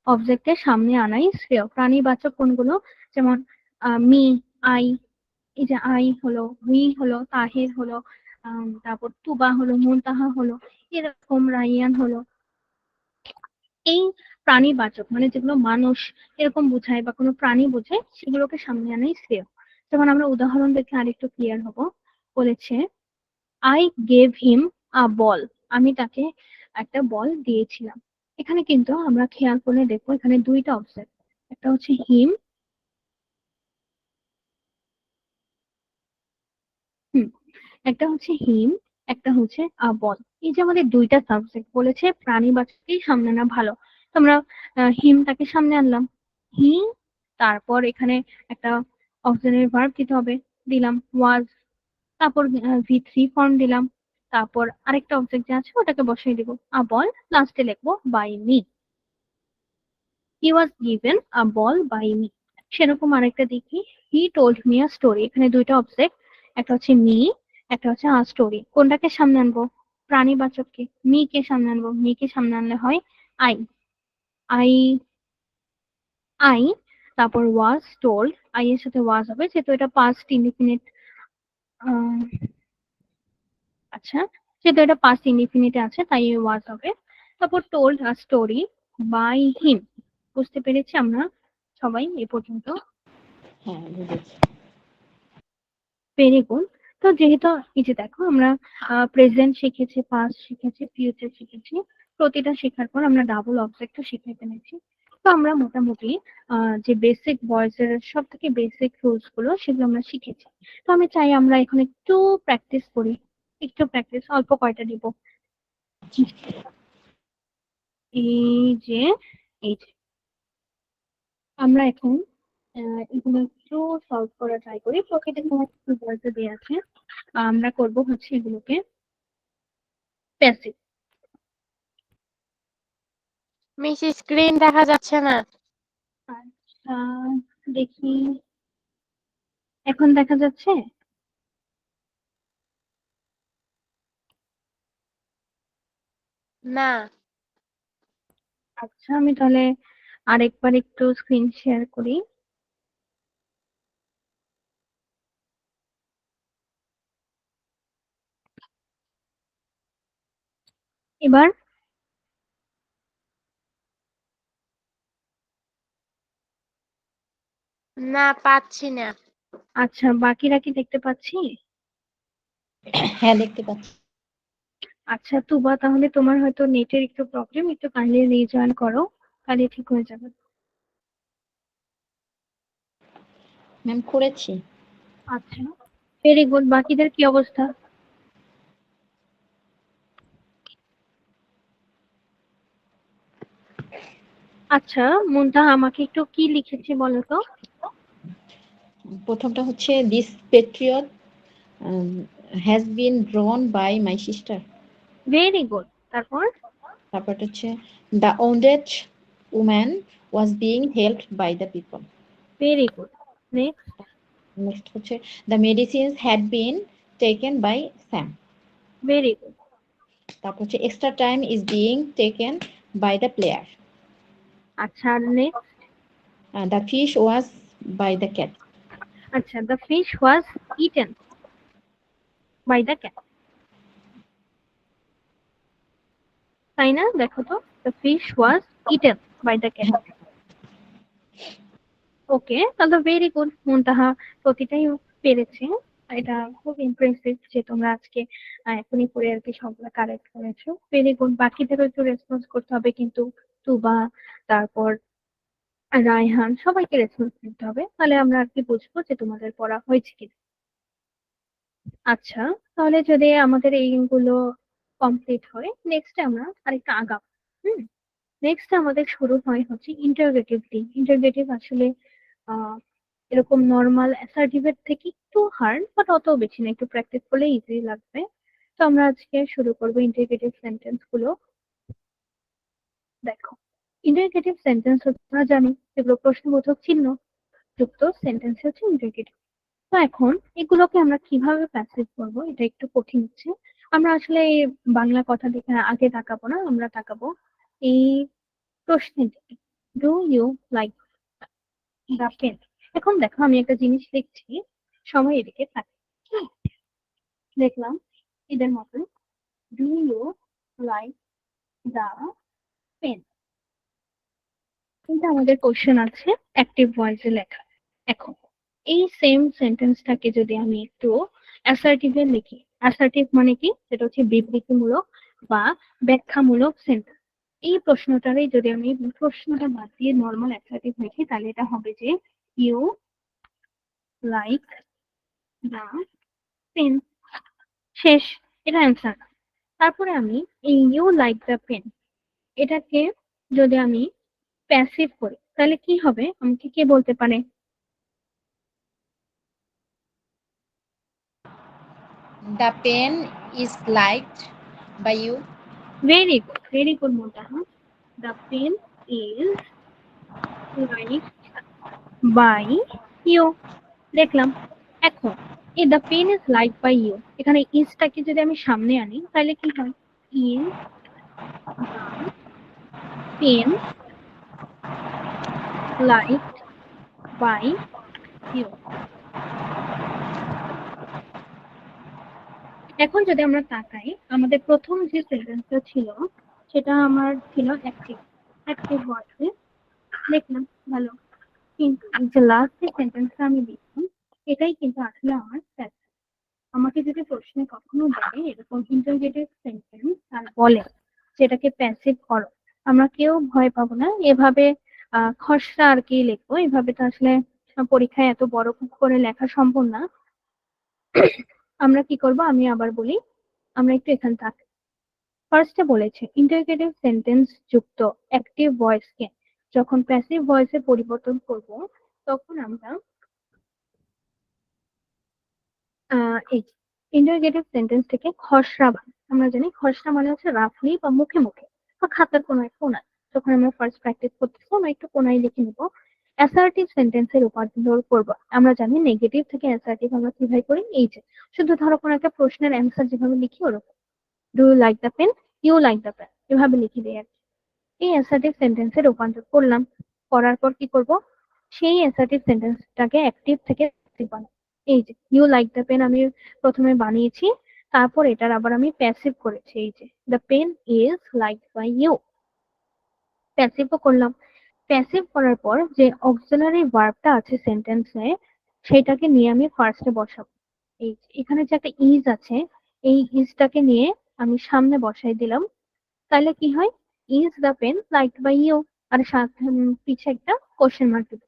অবজেক্টের সামনে আনাই শ্রেয়। প্রাণীবাচক কোনগুলো? যেমন মি, আই, এই যে আই হলো, উই হলো, তাহের হলো, তারপর তুবা হলো, মুনতাহা হলো, এরকম রাইয়ান হলো। এই প্রাণীবাচক মানে যেগুলো মানুষ এরকম বোঝায় বা কোনো প্রাণী বোঝায়, সেগুলোকে সামনে আনাই শ্রেয়। যেমন আমরা উদাহরণ দেখে আরেকটু ক্লিয়ার হব। বলেছে আই গেভ হিম আ বল, আমি তাকে একটা বল দিয়েছিলাম। এখানে কিন্তু আমরা খেয়াল করে দেখবো, এখানে দুইটা অবজেক্ট, একটা হচ্ছে হিম, একটা হচ্ছে হিম, একটা হচ্ছে আ বল। এই যে আমাদের দুইটা সাবজেক্ট বলেছে প্রাণীবাচককেই সামনে আনা ভালো, তো আমরা হিমটাকে সামনে আনলাম, হি। তারপর এখানে একটা অক্সিলারি ভার্ব দিতে হবে, দিলাম ওয়াজ। তারপর ভি3 ফর্ম দিলাম। তারপর আরেকটা অবজেক্ট যে আছে ওটাকে বসিয়ে দিব, আ বল। লাস্টে লিখবো by me, he was given a ball by me. সেরকম আরেকটা দেখি, he told me a story. এখানে দুইটা অবজেক্ট, একটা হচ্ছে মি, একটা হচ্ছে আ স্টোরি। কোনটাকে সামনে আনবো? প্রাণীবাচককে। মি কে সামনে আনবো, মি কে সামনে আনলে হয় আই, আই, আই। তারপর ওয়াজ টোল্ড, আই এর সাথে ওয়াজ হবে যেহেতু এটা পাস্ট ইনডিফিনিট। আচ্ছা, যেহেতু এটা পাস্ট ইনডিফিনিটে আছে তাই ওয়াজ হবে। তারপর told a story by him. বুঝতে পেরেছি আমরা সবাই এ পর্যন্ত? হ্যাঁ, বুঝেছি। Very good. তো যেহেতু এই যে দেখো আমরা প্রেজেন্ট শিখেছি, পাস্ট শিখেছি, ফিউচার শিখেছি, প্রতিটা শেখার পর আমরা ডাবল অবজেক্টও শিখে ফেলেছি। তো আমরা মোটামুটি যে বেসিক ভয়েসের সব থেকে বেসিক রুলস গুলো সেগুলো আমরা শিখেছি। তো আমি চাই আমরা এখন একটু প্র্যাকটিস করি, একটু প্র্যাকটিস, অল্প কয়টা দিব। এই যে এই যে আমরা এখন এগুলো একটু সলভ করা ট্রাই করি। প্রকৃতির সময় কিছু ভয়েসে দিয়ে আছে, আমরা করব হচ্ছে এগুলোকে প্যাসিভ। মিস স্ক্রিন দেখা যাচ্ছে না। আচ্ছা, দেখি এখন দেখা যাচ্ছে। না, আচ্ছা, আমি তাহলে আরেকবার একটু স্ক্রিন শেয়ার করি। এবার না পাচ্ছি না। আচ্ছা, বাকিরা কি দেখতে পাচ্ছি? হ্যাঁ, দেখতে পাচ্ছি। আচ্ছা তুবা, তাহলে তোমার হয়তো নেটের একটু প্রবলেম, একটু কাইন্ডলি রিজয়েন করো, তাহলে ঠিক হয়ে যাবে। ম্যাম, করেছি। আচ্ছা, ভেরি গুড। বাকিদের কি অবস্থা? আচ্ছা মুনতাহা, আমাকে একটু কি লিখেছে বলো তো? প্রথমটা হচ্ছে this portrait has been drawn by my sister. Very good. তারপর? তারপরটা হচ্ছে the wounded woman was being helped by the people. Very good. Next? Next হচ্ছে the medicines had been taken by Sam. Very good. তারপর হচ্ছে extra time is being taken by the player. আচ্ছা, next? The fish was by the cat. আচ্ছা, the fish was eaten by the cat, তাই না? দেখো তো, the fish was eaten by the cat. Okay, তাহলে very good. মুনতাহা প্রতিটাই পেরেছে। এটা খুব ইমপ্রেসিভ যে তোমরা আজকে এখনই পড়ে আর কি সবগুলো কারেক্ট করেছো। Very good. বাকিদেরও একটু রেসপন্স করতে হবে কিন্তু। তুবা, তারপর রায়হান, সবাইকে রেসপন্স করতে হবে, তাহলে আমরা আর কি বুঝবো যে তোমাদের পড়া হয়েছে কিনা। আচ্ছা, তাহলে যদি আমাদের এইগুলো কমপ্লিট হয়, নেক্সট আমরা আরেকটা আগাবো। হুম। নেক্সট আমাদের শুরু হয় হচ্ছে ইন্টারোগেটিভ দিয়ে। ইন্টারোগেটিভ আসলে আহ এরকম নর্মাল অ্যাসার্টিভের থেকে একটু হার্ড, বাট অত বেশি না, একটু প্র্যাকটিস করলে ইজি লাগবে। তো আমরা আজকে শুরু করবো ইন্টারোগেটিভ সেন্টেন্স গুলো। দেখো, ইন্টারোগেটিভ সেন্টেন্স হচ্ছে আমরা জানি যেগুলো প্রশ্নবোধক চিহ্ন যুক্ত সেন্টেন্স হচ্ছে ইন্টারোগেটিভ। তো এখন এগুলোকে আমরা কিভাবে প্যাসিভ করবো, এটা একটু কঠিন হচ্ছে। আমরা আসলে এই বাংলা কথা দেখে আগে তাকাবো না, আমরা তাকাবো এই প্রশ্নের দিকে। Do you like the pen? এখন দেখো, আমি একটা জিনিস লিখছি, সবাই এদিকে থাকে। দেখলাম এদের মতন, do you like the pen, কিন্তু আমাদের কোশ্চেন আছে অ্যাক্টিভ ভয়েসে লেখা। এখন এই সেম সেন্টেন্সটাকে যদি আমি একটু অ্যাসার্টিভে লিখি, অ্যাসার্টিভ মানে কি, সেটা হচ্ছে বিবৃতিমূলক বা ব্যাখ্যামূলক সেন্টেন্স। এই প্রশ্নটারই যদি আমি প্রশ্নটা বাদ দিয়ে নর্মাল অ্যাসার্টিভ লিখি, তাহলে এটা হবে যে ইউ লাইক দ্য পেন। শেষ, এটা অ্যান্সার। তারপরে আমি এই ইউ লাইক দ্য পেন এটাকে যদি আমি প্যাসিভ করি, তাহলে কি হবে আমাকে কে বলতে পারে? The pen is liked by you. Very good, very good Motaha. The pen is liked by you. দেখলাম। এখন এই the pen is like by you, এখানে ইজটাকে যদি আমি সামনে আনি, তাহলে কি হয়? Is the pen liked by you. এখন যদি আমরা তাকাই, আমাদের প্রথম যে সেন্টেন্সটা ছিল সেটা আমার ছিল অ্যাক্টিভ, অ্যাক্টিভ ভয়েসে দেখলাম, ভালো। কিন্তু এই যে লাস্ট যে সেন্টেন্সটা আমি দিচ্ছি, এটাই কিন্তু আসলে আমার প্যাসিভ। আমাকে যদি প্রশ্নে কখনো বলে এরকম ইন্টারোগেটিভ সেন্টেন্স আর বলে যেটাকে প্যাসিভ করো, আমরা কেউ ভয় পাবো না। এভাবে খসড়া আর কি লিখবো, এভাবে তো আসলে পরীক্ষায় এত বড় করে লেখা সম্ভব না। আমরা কি করব, আমি আবার বলি, আমরা একটু এখানে থাকি। ফার্স্টে বলেছে ইন্টারোগেটিভ সেন্টেন্স যুক্ত অ্যাক্টিভ ভয়েসকে যখন প্যাসিভ ভয়েসে পরিবর্তন করব, তখন আমরা এই ইন্টারোগেটিভ সেন্টেন্স থেকে খসড়া বানাই। আমরা জানি খসড়া মানে হচ্ছে রাফলি বা মুখে মুখে বা খাতার কোনো এক কোনায়। যখন আমরা ফার্স্ট প্র্যাকটিস করতেছি আমরা একটু কোনায় লিখে নিব। অ্যাসার্টিভ সেন্টেন্সে রূপান্তর করব। আমরা জানি নেগেটিভ থেকে অ্যাসার্টিভ আমরা কিভাবে করি, এই যে শুধু ধরো কোনো একটা প্রশ্নের অ্যান্সার যেভাবে লিখি ওরকম, do you like the pen, you like the pen, এভাবে লিখে দিই আর কি। এই অ্যাসার্টিভ সেন্টেন্সে রূপান্তর করলাম। করার পর কি করব, সেই অ্যাসার্টিভ সেন্টেন্সটাকে অ্যাক্টিভ থেকে প্যাসিভ বানাবো। এই যে ইউ লাইক দ্য পেন আমি প্রথমে বানিয়েছি, তারপর এটার আবার আমি প্যাসিভ করেছি। এই যে the pen is liked by you, প্যাসিভও করলাম। প্যাসিভ করার পর যে অক্সিলারি ভার্বটা আছে সেন্টেন্সে সেটাকে নিয়ে আমি ফার্স্টে বসাবো। এই যে এখানে যে একটা ইজ আছে, এই ইজটাকে নিয়ে আমি সামনে বসাই দিলাম। তাহলে কি হয়, is the pen liked by you, আর সাথে পিছে একটা কোশ্চেন মার্ক দিব।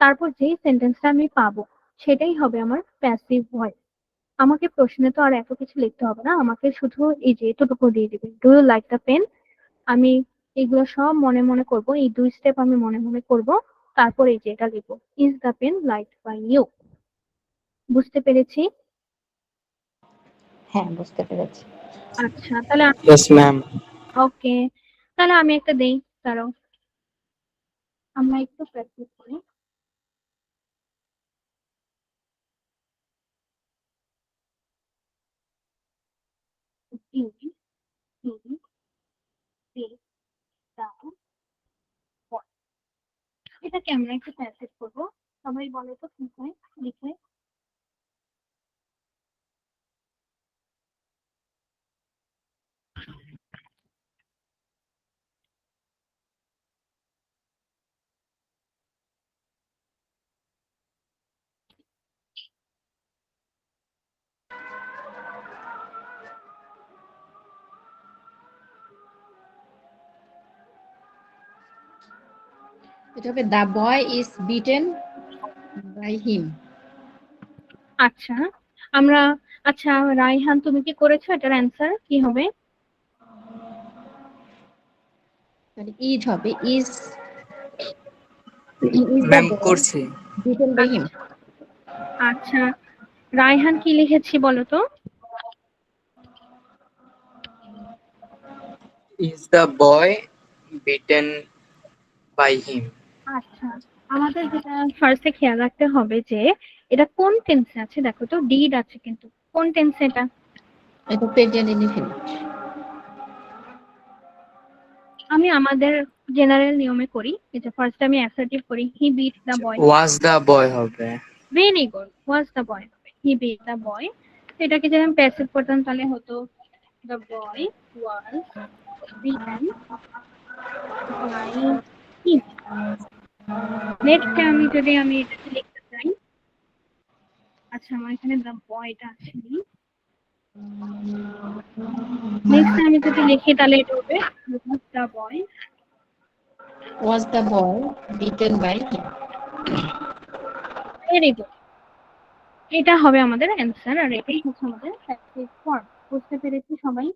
তারপর যেই সেন্টেন্সটা আমি পাবো সেটাই হবে আমার প্যাসিভ ভয়েস। আমাকে প্রশ্নে তো আর এত কিছু লিখতে হবে না, আমাকে শুধু এই যে এতটুকু দিয়ে দিবেন, do you like the pen. আমি এগুলো সব মনে মনে করব, এই 2 স্টেপ আমি মনে মনে করব। তারপর এই যে এটা লিখবো, is the pen liked by you. বুঝতে পেরেছি? হ্যাঁ, বুঝতে পেরেছি। আচ্ছা তাহলে Yes, ma'am. ওকে, তাহলে আমি একটা দেই, দাঁড়াও আমরা একটু প্র্যাকটিস করি। Is, is, this, the, what. এটাকে আমরা একটু প্র্যাকটিস করবো। সবাই বলে তো কি হয় লিখে। এটা হবে the boy is beaten by him. আচ্ছা আমরা, আচ্ছা রাইহান তুমি কি করেছো, এটার অ্যান্সার কি হবে? তাহলে ইজ হবে, ইজ দ্য ম্যাম বয় করছি। Beaten by him. আচ্ছা রাইহান কি লিখেছি বলো তো? Is the boy beaten by him? আচ্ছা আমাদের যেটা ফার্স্টে খেয়াল রাখতে হবে যে এটা কোন টেন্সে আছে। দেখো তো ডিড আছে, কিন্তু কোন টেন্সে এটা? এটা প্রেজেন্ট ইনডিফিনিট। আমি আমাদের জেনারেল নিয়মে করি, এই যে ফার্স্ট আমি অ্যাসার্টিভ করি, he beat the boy. Was the boy হবে। Very good, was the boy হবে, হি বিট দ্য বয়। এটাকে যদি আমি প্যাসিভ করতাম তাহলে হতো the boy was beaten by him. Next আমি যদি এটাকে লিখতে চাই, আচ্ছা আমার এখানে দ্য বয়টা আসেনি। নেক্সট আমি যদি লিখি তাহলে এটা হবে the boy was the boy beaten by him. Very good. এটা হবে আমাদের অ্যান্সার, আর এটাই হচ্ছে আমাদের প্যাসিভ ফর্ম। বুঝতে পেরেছি সবাই?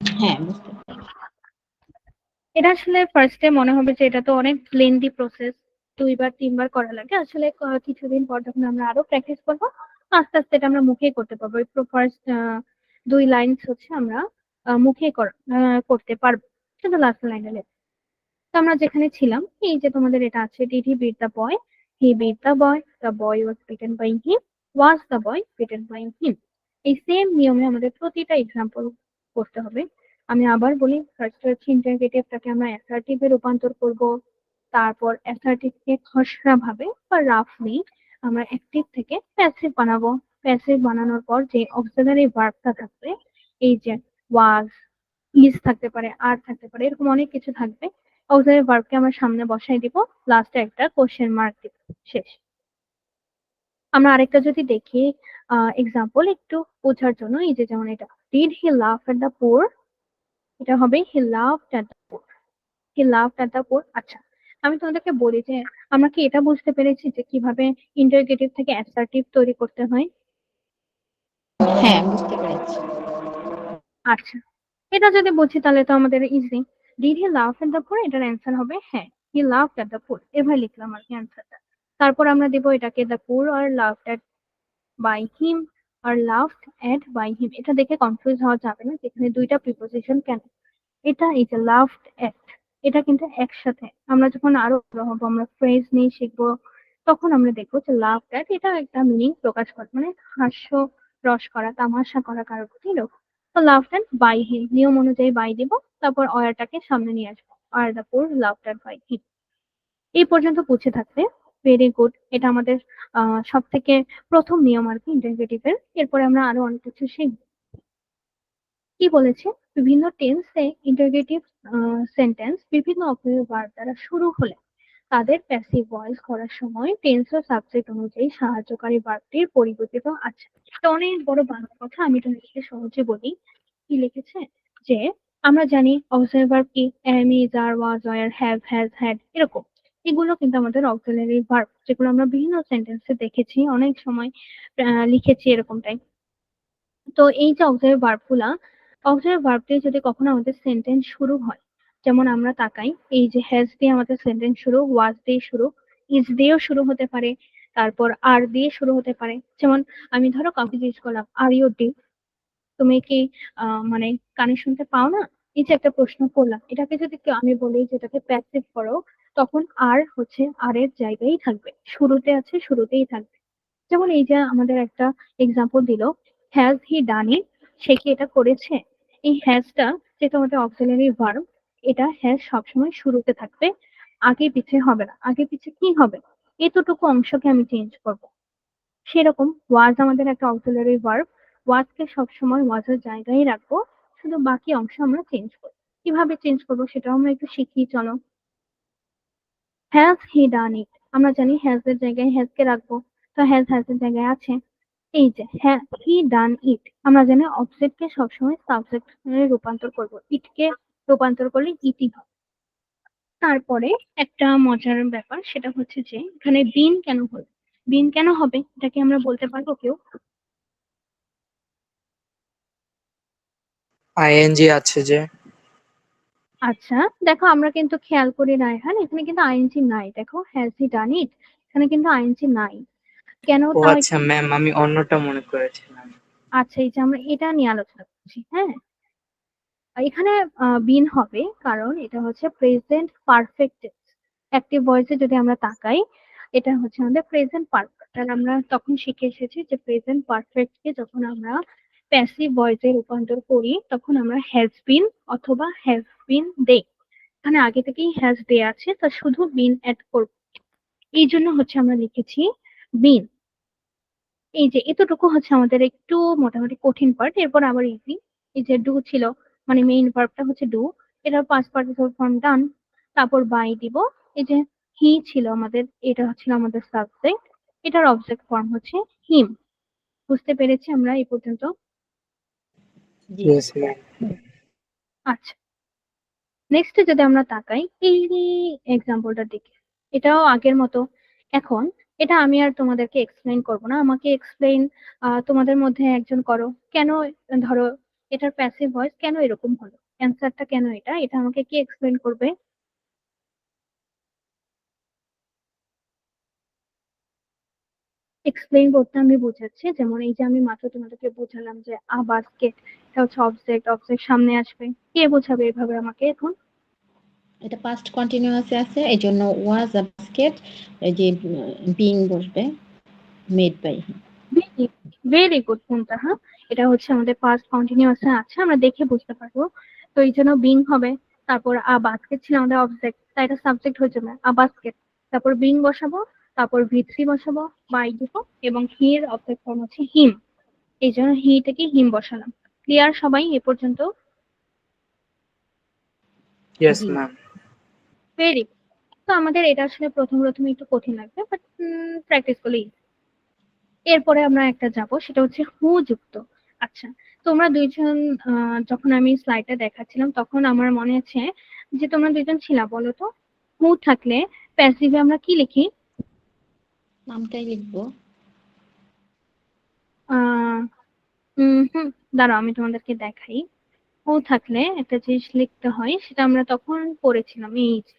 হ্যাঁ, বুঝতে পেরেছি। এটা আসলে ফার্স্টে মনে হবে যে এটা তো অনেক লেন্দি প্রসেস, 2 বার 3 বার করা লাগে। আসলে কিছুদিন পর যখন আমরা আরো প্র্যাকটিস করবো আস্তে আস্তে এটা আমরা মুখেই করতে পারবো। এই ফার্স্ট 2 লাইনস হচ্ছে আমরা মুখে করতে পারবো, শুধু লাস্ট লাইনে। তো আমরা যেখানে ছিলাম, এই যে তোমাদের এটা আছে, did he beat the boy, he beat the boy was beaten by him, was the boy beaten by him. এই সেম নিয়মে আমাদের প্রতিটা এক্সাম্পল করতে হবে। আমি আবার বলি, ফার্স্ট হচ্ছে ইন্টারগেটিভটাকে আমরা অ্যাসার্টিভে রূপান্তর করব। তারপর অ্যাসার্টিভকে খসড়া ভাবে বা রাফলি আমরা অ্যাক্টিভ থেকে প্যাসিভ বানাবো। প্যাসিভ বানানোর পর যে অক্সিলারি ভার্বটা থাকবে, এই যে ওয়াজ, ইজ থাকতে পারে, আর থাকতে পারে, এরকম অনেক কিছু থাকবে। অক্সিলারি ভার্বকে আমরা সামনে বসাই দিব, লাস্টে একটা কোশ্চেন মার্ক দিব, শেষ। আমরা আরেকটা যদি দেখি এক্সাম্পল একটু বোঝার জন্য, এই যে যেমন এটা, ডিড হি লাফ এট দ্য পুর, এটা হবে হি laughed at the poor, he laughed at the poor. আচ্ছা আমি তোমাদেরকে বলি যে আমরা কি এটা বুঝতে পেরেছি যে কিভাবে ইন্টারগেটিভ থেকে অ্যাসার্টিভ তৈরি করতে হয়? হ্যাঁ, বুঝতে পেরেছি। আচ্ছা এটা যদি বুঝি তাহলে তো আমাদের ইজি। ডিড হি লাফ এট দ্য পুর, এটার অ্যান্সার হবে হ্যাঁ, হি লাফড এট দ্য পুর, এভাবে লিখলাম আর কি অ্যান্সারটা। তারপর আমরা দিব এটাকে the poor are laughed at by him, are laughed at by him. এটা দেখে কনফিউজ হওয়া যাবে না যেখানে 2টা প্রিপোজিশন কেন। এটা এই যে লাভড এট, এটা কিন্তু একসাথে আমরা যখন আরো বড় হবো, আমরা ফ্রেজ নিয়ে শিখবো, তখন আমরা দেখবো যে লাভড এট এটা একটা মিনিং প্রকাশ করে, মানে হাস্য রস করা, তামাশা করা কারোর প্রতি এরকম। তো লাভড এট বাই হিম, নিয়ম অনুযায়ী বাই দিব, তারপর অয়ারটাকে সামনে নিয়ে আসবো, are the poor loved at by him. এই পর্যন্ত বুঝে থাকলে ভেরি গুড। এটা আমাদের সব থেকে প্রথম নিয়ম আর কি ইন্টারোগেটিভের। এরপরে আমরা আরো অনেক কিছু শিখবো। কি বলেছে, বিভিন্ন টেন্সে ইন্টারোগেটিভ সেন্টেন্স বিভিন্ন অক্সিলারি ভার্ব দ্বারা শুরু হলে তাদের প্যাসিভ ভয়েস করার সময় টেন্স ও সাবজেক্ট অনুযায়ী সাহায্যকারী ভার্বটির পরিবর্তিত আছে। এটা অনেক বড় বাংলা কথা, আমি তোমাদেরকে সহজে বলি। কি লিখেছে যে আমরা জানি অক্সিলারি ভার্ব কি, am, is, are, was, were, have, has, had, এরকম। এগুলো কিন্তু আমাদের অক্সিলারি ভার্ব, যেগুলো আমরা বিভিন্ন সেন্টেন্সে দেখেছি, অনেক সময় লিখেছি এরকমটাই। তো এই যে অক্সিলারি ভার্ব দিয়ে যদি কখনো আমাদের সেন্টেন্স শুরু হয়, যেমন আমরা তাকাই, এই যে হ্যাজ দিয়ে আমাদের সেন্টেন্স শুরু, ওয়াজ দিয়ে শুরু, ইজ দিয়েও শুরু হতে পারে, তারপর আর দিয়ে শুরু হতে পারে। যেমন আমি ধরো কাউকে জিজ্ঞেস করলাম, আর ইউ ডিফ, তুমি কি মানে কানে শুনতে পাও না? এই যে একটা প্রশ্ন করলাম, এটাকে যদি আমি বলি যে এটাকে প্যাসিভ করো, তখন আর হচ্ছে আর এর জায়গায় থাকবে, শুরুতে আছে শুরুতেই থাকবে। যেমন এই যে আমাদের একটা এক্সাম্পল দিল, হ্যাজ হি ডান ইট, সে কি এটা করেছে। এই হ্যাজটা যেটা আমাদের অক্সিলারি ভার্ব, এটা হ্যাজ সবসময় শুরুতে থাকবে, আগে পিছে হবে না। আগে পিছে কি হবে, এতটুকু অংশকে আমি চেঞ্জ করব। সেরকম ওয়াজ আমাদের একটা অক্সিলারি ভার্ব, ওয়াজকে সবসময় ওয়াজের জায়গায় রাখবো, শুধু বাকি অংশ আমরা চেঞ্জ করবো। কিভাবে চেঞ্জ করবো সেটাও আমরা একটু শিখি, চলো। হ্যাজ হি ডান ইট, আমরা জানি হ্যাজ এর জায়গায় হ্যাজ কে রাখবো, তো হ্যাজ এর জায়গায় আছে। এই যে হ্যাঁ হি ডান ইট, আমরা জানি অবজেক্ট কে সবসময় সাবজেক্ট রূপান্তর করব, ইট কে রূপান্তর করলে ইটি হবে। তারপরে একটা মজার ব্যাপার, সেটা হচ্ছে যে এখানে বিন কেন হলো, বিন কেন হবে, এটা কি আমরা বলতে পারবো কেউ? আইএনজি আছে যে। আচ্ছা, দেখো আমরা কিন্তু খেয়াল করি রায়হান, এখানে কিন্তু আইএনজি নাই, দেখো হ্যাজ হি ডান ইট, এখানে কিন্তু আইএনজি নাই। কেন ও তাও আচ্ছা একটু, ম্যাম, আমি অন্যটা মনে করেছিলাম। আচ্ছা এই যে আমরা এটা নিয়ে আলোচনা করছি, হ্যাঁ। এখানে বিন হবে কারণ এটা হচ্ছে প্রেজেন্ট পারফেক্ট টেন্স। অ্যাক্টিভ ভয়েসে যদি আমরা তাকাই, এটা হচ্ছে আমাদের প্রেজেন্ট পারফেক্ট, আর আমরা তখন শিখে এসেছি যে প্রেজেন্ট পারফেক্ট কে যখন আমরা প্যাসিভ ভয়েসে রূপান্তর করি, তখন আমরা হ্যাজ বিন অথবা হ্যাভ বিন দেই। এখানে আগে থেকেই হ্যাজ দেয়া আছে, তা শুধু বিন অ্যাড করব, এই জন্য হচ্ছে আমরা লিখেছি বিন। এই যে এতটুকু হচ্ছে আমাদের একটু মোটামুটি কঠিন পার্ট, এরপর আবার ইজি। এই যে ডু ছিল, মানে মেইন ভার্বটা হচ্ছে ডু, এটার পাস্ট পার্টিসিপল ফর্ম ডান, তারপর বাই দিব। এই যে হি ছিল আমাদের, এটা হচ্ছিল আমাদের সাবজেক্ট, এটার অবজেক্ট ফর্ম হচ্ছে হিম। বুঝতে পেরেছি আমরা এই পর্যন্ত? জি। Yes ma'am. আচ্ছা, নেক্সট যদি আমরা তাকাই এই এক্সাম্পলটার দিকে, এটাও আগের মতো। এখন এটা আমি আর তোমাদেরকে এক্সপ্লেইন করব না, আমাকে এক্সপ্লেইন তোমাদের মধ্যে একজন করো। কেন ধরো এটার প্যাসিভ ভয়েস কেন এরকম হলো, অ্যান্সারটা কেন এটা, এটা আমাকে কি এক্সপ্লেইন করবে? এক্সপ্লেইন করতে আমি বুঝাচ্ছি, যেমন এই যে আমি মাত্র তোমাদেরকে বোঝালাম যে আ বাস্কেট, এটা হচ্ছে অবজেক্ট, অবজেক্ট সামনে আসবে, কে বোঝাবে এভাবে আমাকে এখন? এটা পাস্ট কন্টিনিউয়াসে আছে, এই জন্য ওয়াজ আ বাস্কেট, এই যে বিং বসবে, made by him. Very good Muntaha, এটা হচ্ছে আমাদের পাস্ট কন্টিনিউয়াসে আছে, আমরা দেখে বুঝতে পারবো। তো এই জন্য বিং হবে, তারপর আ বাস্কেট ছিল আমাদের অবজেক্ট, তাই এটা সাবজেক্ট হয়ে যাবে আ বাস্কেট, তারপর বিং বসাবো, তারপর ভি3 বসাবো, বাই দিব, এবং হির অবজেক্ট ফর্ম হচ্ছে হিম, এই জন্য হি থেকে হিম বসালাম। ক্লিয়ার সবাই এ পর্যন্ত? ইয়েস জি। ম্যাম। ভেরি। তো আমাদের এটা আসলে প্রথম প্রথম একটু কঠিন লাগবে, বাট প্র্যাকটিস করলেই। এরপরে আমরা একটা যাব, সেটা হচ্ছে হু যুক্ত। আচ্ছা, তোমরা দুইজন যখন আমি স্লাইডটা দেখাচ্ছিলাম, তখন আমার মনে আছে যে তোমরা দুইজন ছিলা, বলো তো হু থাকলে প্যাসিভে আমরা কি লিখি? নামটাই লিখবো। আহ হুম, দাঁড়াও আমি তোমাদেরকে দেখাই। হু থাকলে একটা জিনিস লিখতে হয়, সেটা আমরা তখন পড়েছিলাম, এই যে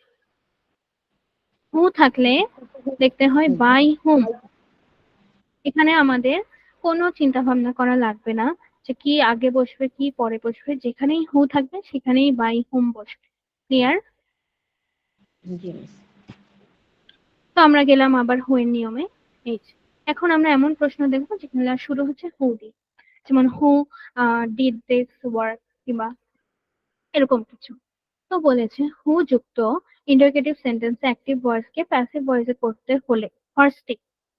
হু থাকলে লিখতে হয় বাই হুম। এখানে আমাদের কোনো চিন্তা ভাবনা করা লাগবে না, যে কি আগে বসবে কি পরে বসবে, যেখানেই হু থাকবে সেখানেই বাই হোম বসবে। ক্লিয়ার? জি মিস। তো আমরা গেলাম আবার হু এর নিয়মে। এই যে, এখন আমরা এমন প্রশ্ন দেখবো যেখানে শুরু হচ্ছে হু দিয়ে, যেমন হু ডিড দিস ওয়ার্ক কিংবা এরকম কিছু। তো বলেছে হু যুক্ত ইন্টারোগেটিভ সেন্টেন্সে অ্যাক্টিভ ভয়েসকে প্যাসিভ ভয়েসে করতে হলে ফার্স্টে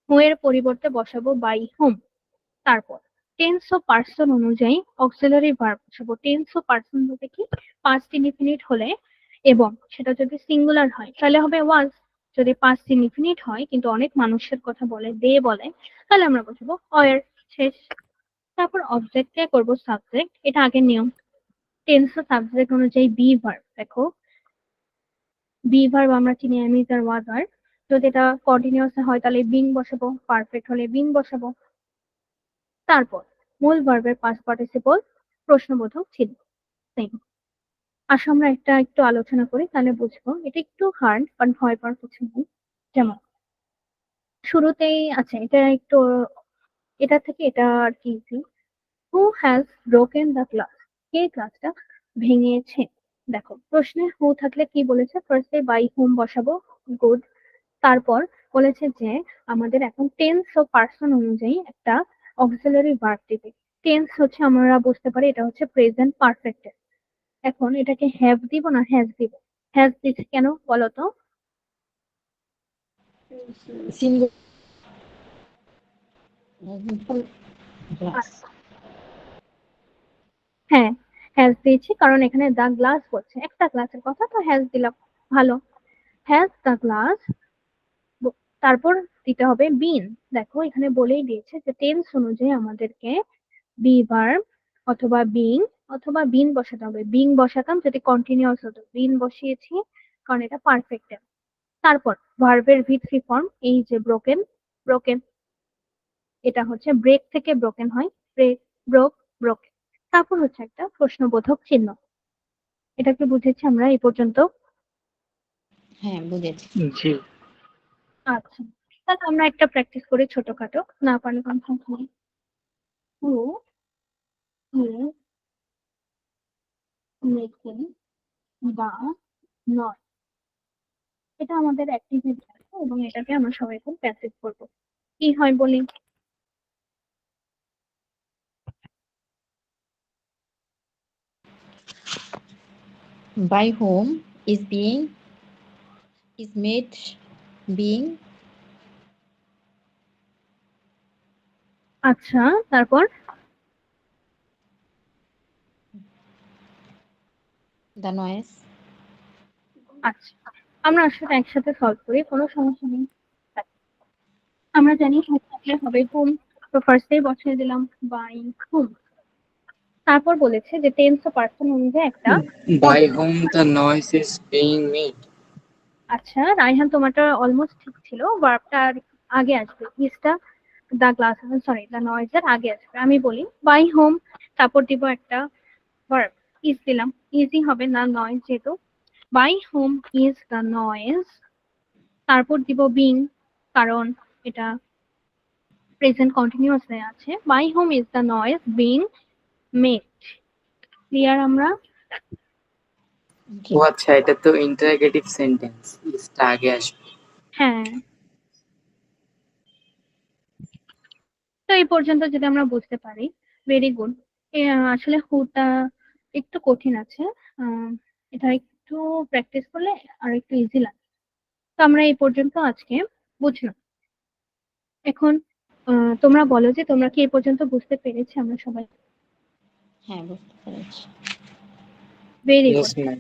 হু এর পরিবর্তে বসাবো বাই হোম। তারপর টেন্স ও পার্সন অনুযায়ী অক্সিলারি ভার্ব বসাবো। টেন্স ও পার্সন বলতে কি, পাস্ট ইনডিফিনিট হলে এবং সেটা যদি সিঙ্গুলার হয় তাহলে হবে ওয়াজ। যদি পাস্ট ইনডিফিনিট হয় কিন্তু অনেক মানুষের কথা বলে, দে বলে, তাহলে আমরা বসাবো ওয়ার। শেষ। তারপর অবজেক্টে করব সাবজেক্ট, এটা আগের নিয়ম। টেন্স ও সাবজেক্ট অনুযায়ী বি ভার্ব। দেখো বি ভার্ব আমরা চিনি অ্যামিজ আর ওয়াজ আর। যদি এটা কন্টিনিউয়াস হয় তাহলে বিং বসাবো, পারফেক্ট হলে বিং বসাবো। তারপর মূল ভার্বের পাস্ট পার্টিসিপল প্রশ্নবোধক চিহ্ন সেম। আসো আমরা একটা একটু আলোচনা করি, তাহলে বুঝবো। এটা একটু হার্ড, কারণ ভয় পাওয়ার কিছু নেই। যেমন শুরুতেই আছে, এটা একটু, এটা থেকে এটা আর কি easy. Who has broken the glass? কে গ্লাসটা ভেঙেছে? দেখো প্রশ্নে হু থাকলে কি বলেছে, ফার্স্টে বাই হোম বসাবো, গুড। তারপর বলেছে যে আমাদের এখন টেন্স ও পার্সন অনুযায়ী একটা অক্সিলারি ভার্ব দিবে। টেন্স হচ্ছে আমরা বুঝতে পারি এটা হচ্ছে প্রেজেন্ট পারফেক্ট। এখন এটাকে হ্যাভ দিব না হ্যাজ দিব? হ্যাজ দিচ্ছি কেন বলতো? Singular glass. হ্যাঁ, হ্যাজ দিয়েছি কারণ এখানে দা গ্লাস বলছে, একটা গ্লাসের কথা, তো হ্যাজ দিলাম। ভালো। হ্যাজ দা গ্লাস, তারপর দিতে হবে বিন। দেখো এখানে বলেই দিয়েছে যে টেন্স অনুযায়ী আমাদেরকে বি ভার্ব অথবা বিং অথবা বিন বসাতে হবে। বিং বসাতাম যদি কন্টিনিউয়াস হতো, বিন বসিয়েছি কারণ এটা পারফেক্ট। তারপর ভার্বের ভি3 ফর্ম, এই যে ব্রোকেন, ব্রোকেন এটা হচ্ছে ব্রেক থেকে ব্রোকেন হয়, ব্রেক, ব্রোক, ব্রোকেন। তারপর হচ্ছে একটা প্রশ্নবোধক চিহ্ন। এটা কি বুঝেছি আমরা এই পর্যন্ত? হ্যাঁ বুঝেছি। জি। আচ্ছা, তাহলে আমরা একটা প্র্যাকটিস করি ছোটখাটো, না পারলে কনফার্ম করি। হু ইজ মেকিং দ্য নয়? এটা আমাদের অ্যাক্টিভিটি আছে এবং এটাকে আমরা সবাই খুব প্যাসিভ করবো। কি হয় বলি? By whom is being is made being আচ্ছা, তারপর the noise. আচ্ছা, আমরা আসলে একসাথে সলভ করি, কোনো সমস্যা নেই। আমরা জানি হোম থাকলে হবে হোম, তো ফার্স্টেই বসিয়ে দিলাম বাই হোম। তারপর বলেছে যে টেন্স ও পার্সন অনুযায়ী একটা By whom the noise is being made. আচ্ছা রায়হান, তোমারটা অলমোস্ট ঠিক ছিল, ভার্বটা আগে আসবে, ইজটা দা গ্লাস, সরি দা নয়েজ এর আগে আসবে। আমি বলি বাই হোম, তারপর দিব একটা ভার্ব, ইজ দিলাম, ইজি হবে না নয়েজ যেহেতু। By whom is the noise, তারপর দিব বিং কারণ এটা প্রেজেন্ট কন্টিনিউয়াস আছে। By whom is the noise being made. Clear আমরা? জি। ও আচ্ছা, এটা তো ইন্টারোগেটিভ সেন্টেন্স, ইসটা আগে আসবে। হ্যাঁ, তো এই পর্যন্ত যদি আমরা বুঝতে পারি, ভেরি গুড। আসলে হুটা একটু কঠিন আছে, আহ, এটা একটু প্র্যাকটিস করলে আর একটু ইজি লাগে। তো আমরা এই পর্যন্ত আজকে বুঝলাম। এখন তোমরা বলো যে তোমরা কি এই পর্যন্ত বুঝতে পেরেছি আমরা সবাই? হ্যাঁ বুঝতে পেরেছি। Very yes good. ম্যাম।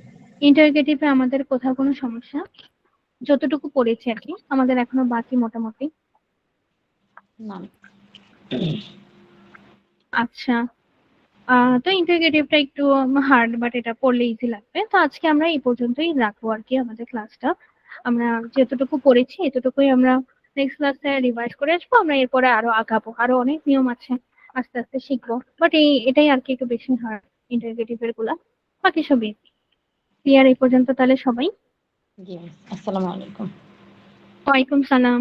ইন্টারগেটিভে আমাদের কোথাও কোনো সমস্যা? যতটুকু পড়েছি আর কি, আমাদের এখনো বাকি মোটামুটি। না। আচ্ছা, তো ইন্টারগেটিভটা একটু হার্ড, বাট এটা পড়লে ইজি লাগবে। তো আজকে আমরা এই পর্যন্তই রাখবো আর কি আমাদের ক্লাসটা। আমরা যতটুকু পড়েছি এতটুকুই আমরা নেক্সট ক্লাসে রিভাইজ করে আসবো। আমরা এরপরে আরো আগাবো, আরো অনেক নিয়ম আছে, আস্তে আস্তে শিখবো। বাট এটাই আর কি একটু বেশি হার্ড ইন্টারগেটিভের গুলা, বাকি সব ইজি। ক্লিয়ার এই পর্যন্ত তাহলে সবাই? জি মিস। আসসালামু আলাইকুম। ওয়ালাইকুম সালাম।